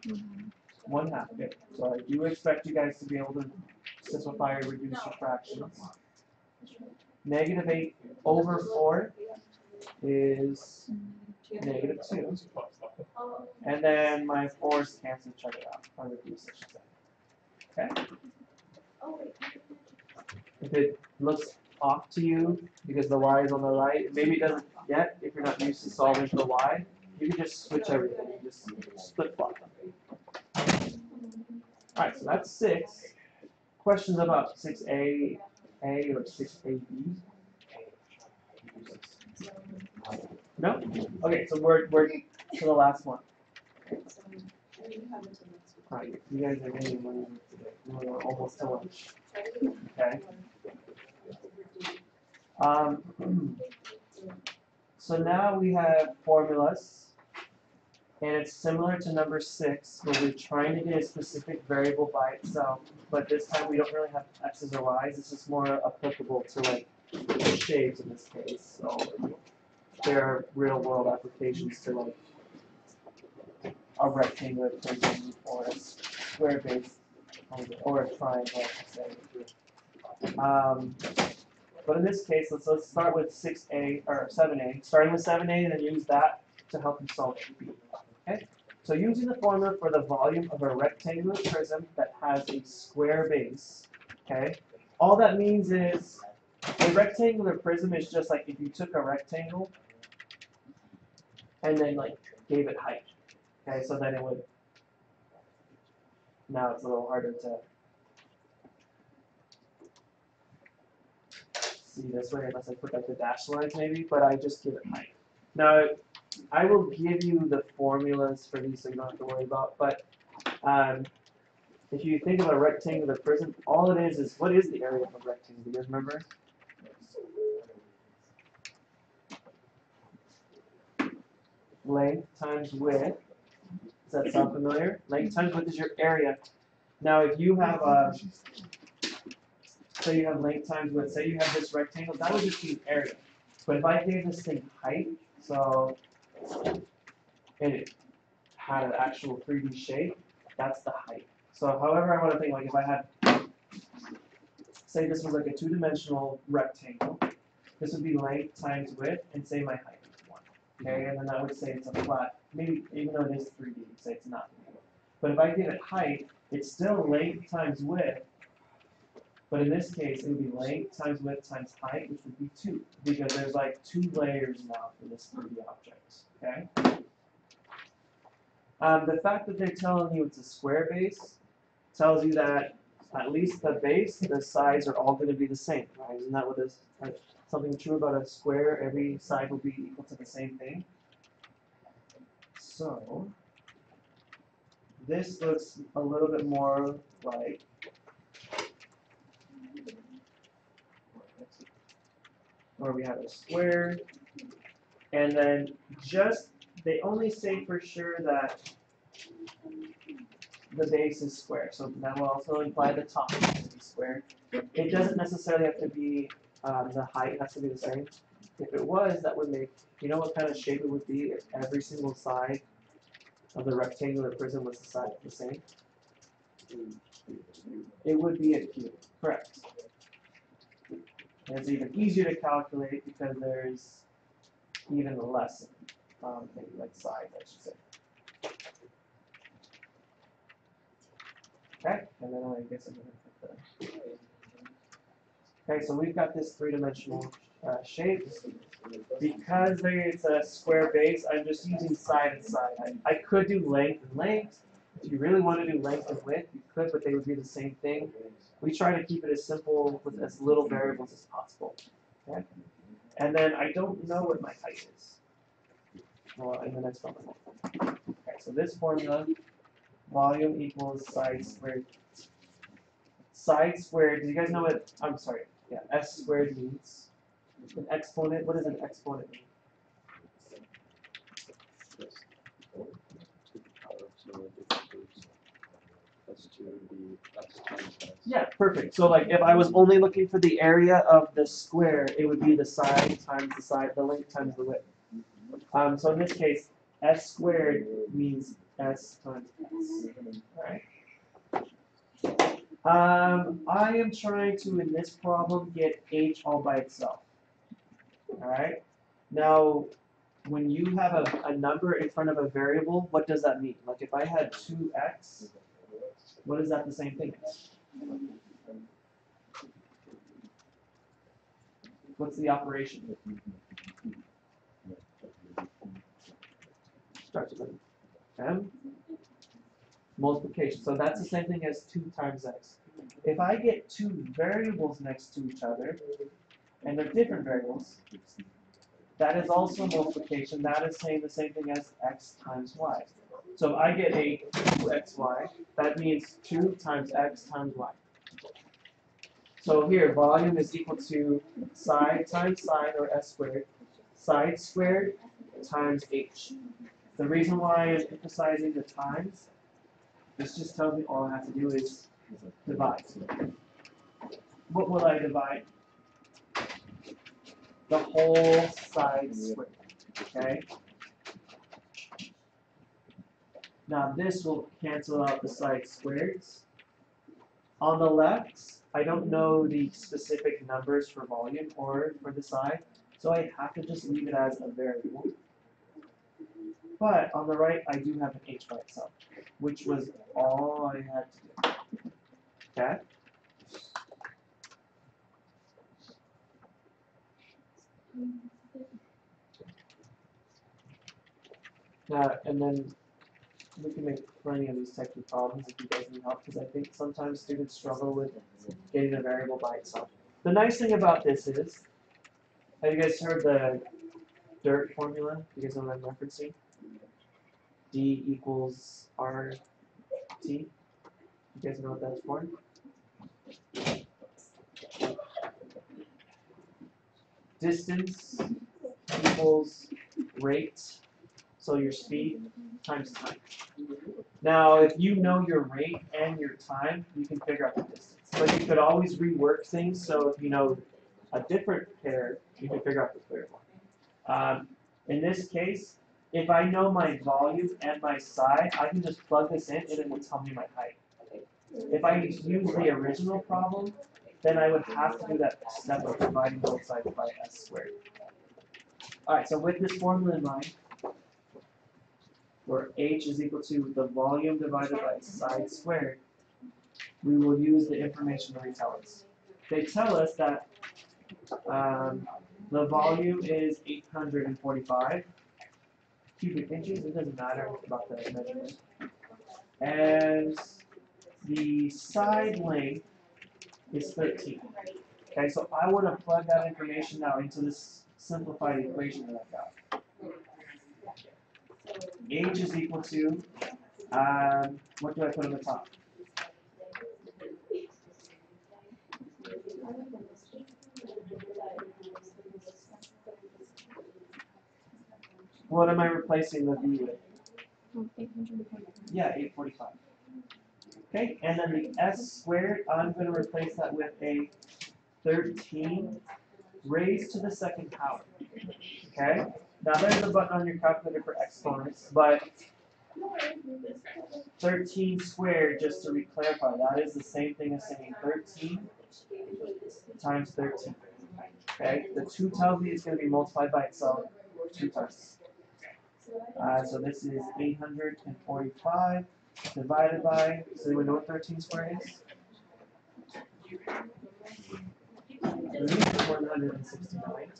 to? 1/2. Okay. So I do expect you guys to be able to simplify or reduce your fractions. Negative 8 over 4 is negative 2. And then my 4's cancel each other out, or reduce, I should say. Okay? If it looks off to you because the y is on the right, maybe it doesn't yet if you're not used to solving for y, you can just switch everything and just split plot them. Alright, so that's 6. Questions about 6a or 6ab? No? Okay, so we're to the last one. Alright, you guys are getting money today. We're almost to lunch. Okay. So now we have formulas, and it's similar to number 6, where we're trying to get a specific variable by itself, but this time we don't really have x's or y's. This is more applicable to like the shapes in this case. So there are real world applications to like a rectangular prism or a square base or a triangle, I should say. But in this case, let's start with 6a or 7a. Starting with 7a and then use that to help you solve B. Okay? So using the formula for the volume of a rectangular prism that has a square base, okay? All that means is a rectangular prism is just like if you took a rectangle and then like gave it height. Okay, so then it would, now it's a little harder to see this way unless I put like the dashed lines maybe, but I just give it height. Now, I will give you the formulas for these so you don't have to worry about, but if you think of a rectangular prism, all it is what is the area of a rectangle? Do you guys remember? Length times width. Does that sound familiar? Length times width is your area. Now, if you have say you have length times width, say you have this rectangle, that would just be area. But if I gave this thing height, so and it had an actual 3D shape, that's the height. So however I want to think, like if I had, say this was like a two-dimensional rectangle, this would be length times width, and say my height is 1. Okay, and then I would say it's a flat, maybe even though it is 3D, you'd say it's not. But if I give it height, it's still length times width, but in this case, it would be length times width times height, which would be 2, because there's like 2 layers now for this 3D object. Okay. The fact that they're telling you it's a square base tells you that at least the base, the sides are all going to be the same. Right? Isn't that what is something true about a square? Every side will be equal to the same thing. So this looks a little bit more like where we have a square, and then just they only say for sure that the base is square, so that will also imply the top has to be square. It doesn't necessarily have to be the height has to be the same. If it was, that would make, you know what kind of shape it would be if every single side of the rectangular prism was the same? It would be a cube, correct. And it's even easier to calculate because there's even less like sides, I should say. Okay, and then I guess I'm going to put the. Okay, so we've got this three-dimensional shape. Because it's a square base, I'm just using side and side. I could do length and length. If you really want to do length and width, you could, but they would be the same thing. We try to keep it as simple with as little variables as possible. Okay? And then I don't know what my height is. Well, in the next one. Okay, so this formula, volume equals side squared. Side squared, do you guys know what, I'm sorry, yeah, s squared means? An exponent, what does an exponent mean? Yeah, perfect. So like if I was only looking for the area of the square, it would be the side times the side, the length times the width. So in this case, s squared means s times s. Alright. I am trying to, in this problem, get h all by itself. Alright? Now, when you have a number in front of a variable, what does that mean? Like if I had 2x, what is that the same thing as? What's the operation? Starts with m. Multiplication. So that's the same thing as 2 times x. If I get 2 variables next to each other, and they're different variables, that is also multiplication. That is saying the same thing as x times y. So if I get a 2xy, that means 2 times x times y. So here, volume is equal to side times side, or s squared, side squared times h. The reason why I'm emphasizing the times, this just tells me all I have to do is divide. What will I divide? The whole side squared. Okay? Now this will cancel out the side squareds. On the left, I don't know the specific numbers for volume or for the side, so I have to just leave it as a variable. But on the right, I do have an h by itself, which was all I had to do. Okay? And then we can make plenty of these types of problems if you guys need help, because I think sometimes students struggle with getting a variable by itself. The nice thing about this is, have you guys heard the dirt formula? You guys know what I'm referencing? D equals RT. You guys know what that's for? Distance equals rate, so your speed times time. Now, if you know your rate and your time, you can figure out the distance. But you could always rework things, so if you know a different pair, you can figure out the third one. In this case, if I know my volume and my side, I can just plug this in and it will tell me my height. If I use the original problem, then I would have to do that step of dividing both sides by s squared. Alright, so with this formula in mind, where h is equal to the volume divided by side squared, we will use the information they tell us. They tell us that the volume is 845 cubic inches. It doesn't matter about the measurement. And the side length is 13. Okay, so I want to plug that information now into this simplified equation that I've got. H is equal to, what do I put on the top? What am I replacing the V with? 845. Yeah, 845. Okay, and then the s squared, I'm going to replace that with a 13 raised to the second power. Okay, now there's a button on your calculator for exponents, but 13 squared, just to re-clarify, that is the same thing as saying 13 times 13. Okay, the 2 tells me it's going to be multiplied by itself 2 times. So this is 845 divided by, so we know what 13 squared is? 169.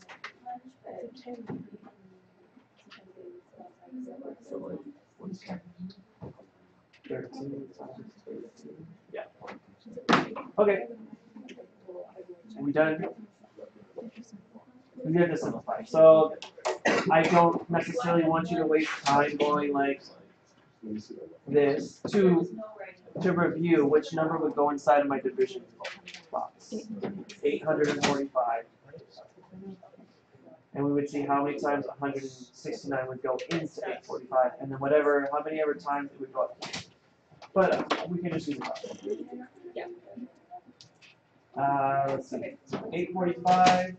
Yeah. Okay. Are we done? We have to simplify. So I don't necessarily want you to waste time going like this to review which number would go inside of my division box. 845. And we would see how many times 169 would go into 845, and then how many ever times it would go up. But we can just use it. Let's see. 845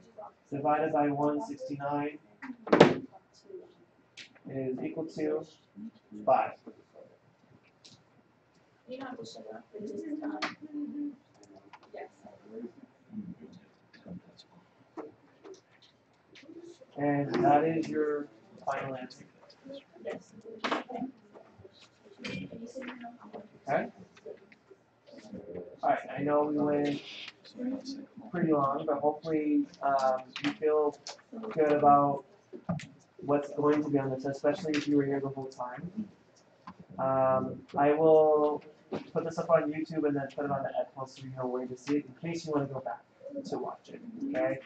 divided by 169 is equal to 5. And that is your final answer. Okay? Alright, I know we went pretty long, but hopefully you feel good about what's going to be on this, especially if you were here the whole time. I will put this up on YouTube and then put it on the Edpo so you know where to see it in case you want to go back to watch it. Okay?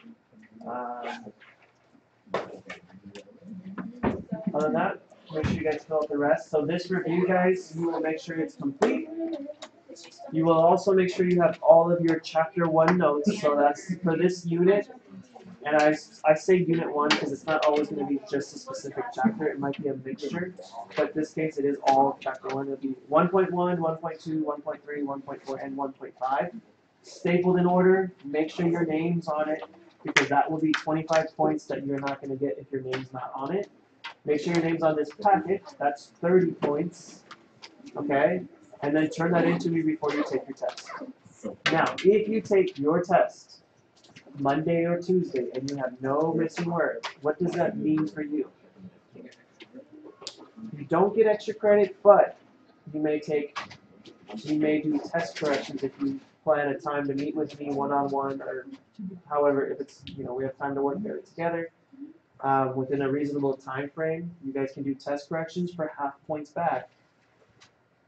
Other than that, make sure you guys fill out the rest. So this review, guys, you will make sure it's complete. You will also make sure you have all of your chapter 1 notes. So that's for this unit. And I say unit 1 because it's not always going to be just a specific chapter. It might be a mixture. But in this case, it is all chapter 1. It'll be 1.1, 1.2, 1.3, 1.4, and 1.5. Stapled in order. Make sure your name's on it, because that will be 25 points that you're not going to get if your name's not on it. Make sure your name's on this packet. That's 30 points. Okay? And then turn that in to me before you take your test. Now, if you take your test Monday or Tuesday and you have no missing words, what does that mean for you? You don't get extra credit, but you may do test corrections if you plan a time to meet with me one-on-one, or however, if it's, we have time to work there together. Within a reasonable time frame, you guys can do test corrections for half points back,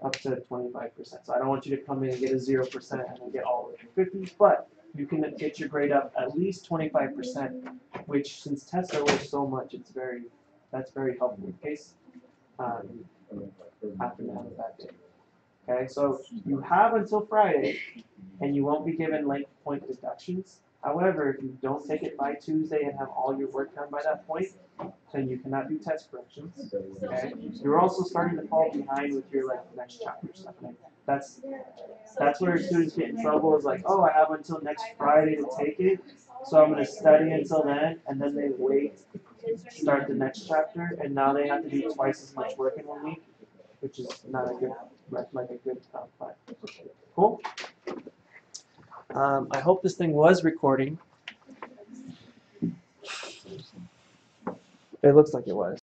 up to 25%. So I don't want you to come in and get a 0% and then get all of your 50s, but you can get your grade up at least 25%, which since tests are worth so much, that's very helpful in case you happen to have a bad day. Okay, so you have until Friday, and you won't be given length point deductions. However, if you don't take it by Tuesday and have all your work done by that point, then you cannot do test corrections. Okay, you're also starting to fall behind with your next chapter stuff. And that's where students get in trouble. Is like, oh, I have until next Friday to take it, so I'm going to study until then, and then they wait, start the next chapter, and now they have to do twice as much work in 1 week, which is not a good, like a good plan. Cool. I hope this thing was recording. It looks like it was.